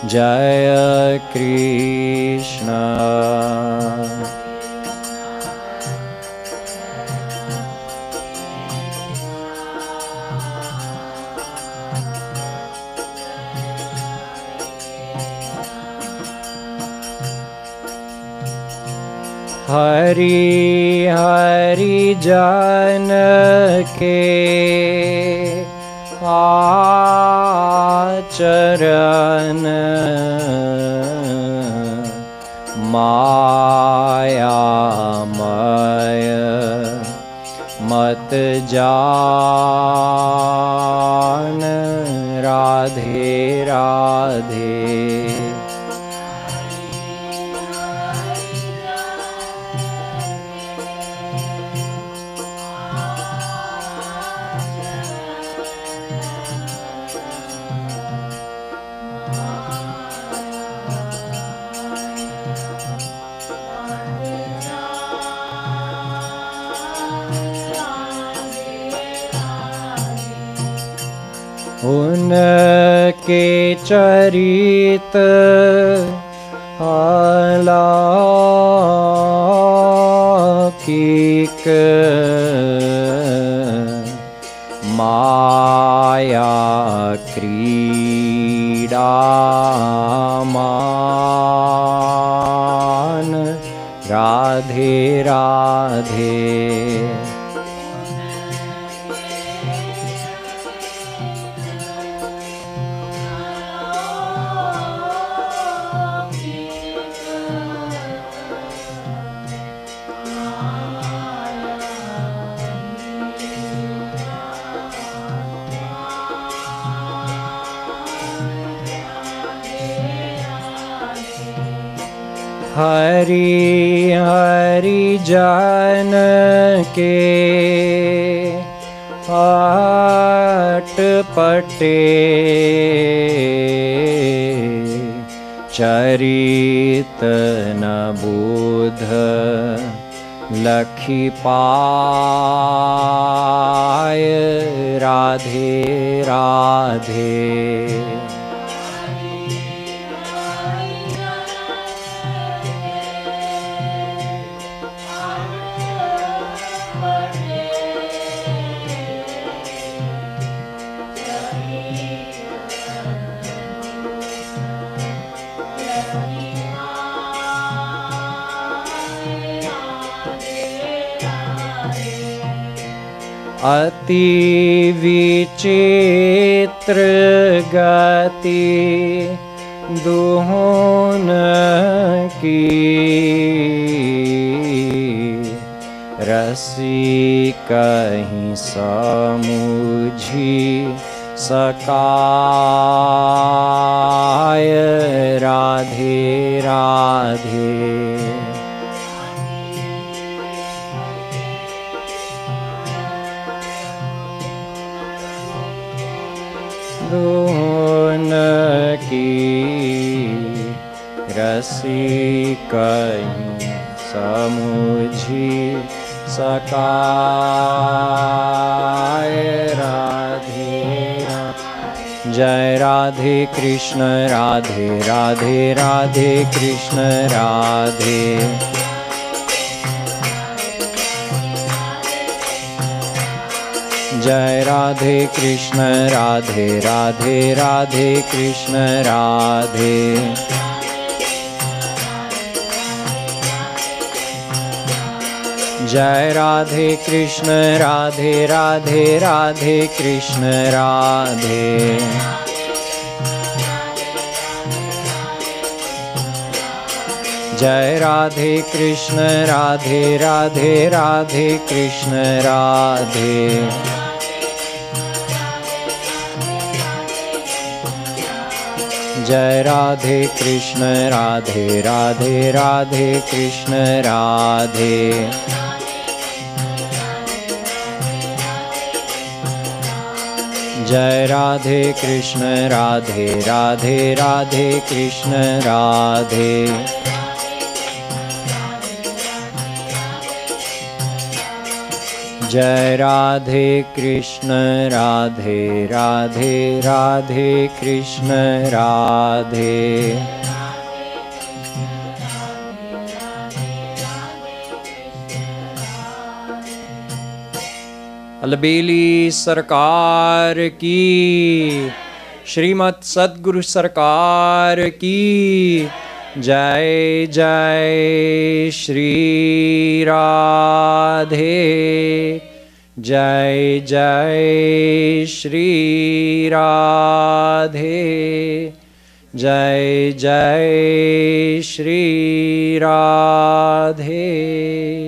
जय कृष्ण, हरि हरि जन के आचरण, मायामय मत जान, राधे राधे। उनके चरित अलौकिक, माया क्रीडामान, राधे राधे राधे। हरि हरि जन के अटपटे चरित न बुध लखी पाय राधे राधे। अति विचित्र गति दुहोन की रसी कहीं समझी सकाय राधे राधे। दोन की रसी कहीं समझी सकाय राधे राधे। जय राधे कृष्ण राधे राधे राधे कृष्ण राधे। जय राधे कृष्ण राधे राधे राधे कृष्ण राधे। जय राधे कृष्ण राधे राधे राधे कृष्ण राधे। जय राधे कृष्ण राधे राधे राधे कृष्ण राधे। जय राधे कृष्ण राधे राधे राधे कृष्ण राधे। जय राधे कृष्ण राधे राधे राधे कृष्ण राधे। जय राधे कृष्ण राधे राधे राधे कृष्ण राधे। अलबेली सरकार की, श्रीमद सद्गुरु सरकार की जय। जय श्री राधे। जय जय श्री राधे। जय जय श्री राधे।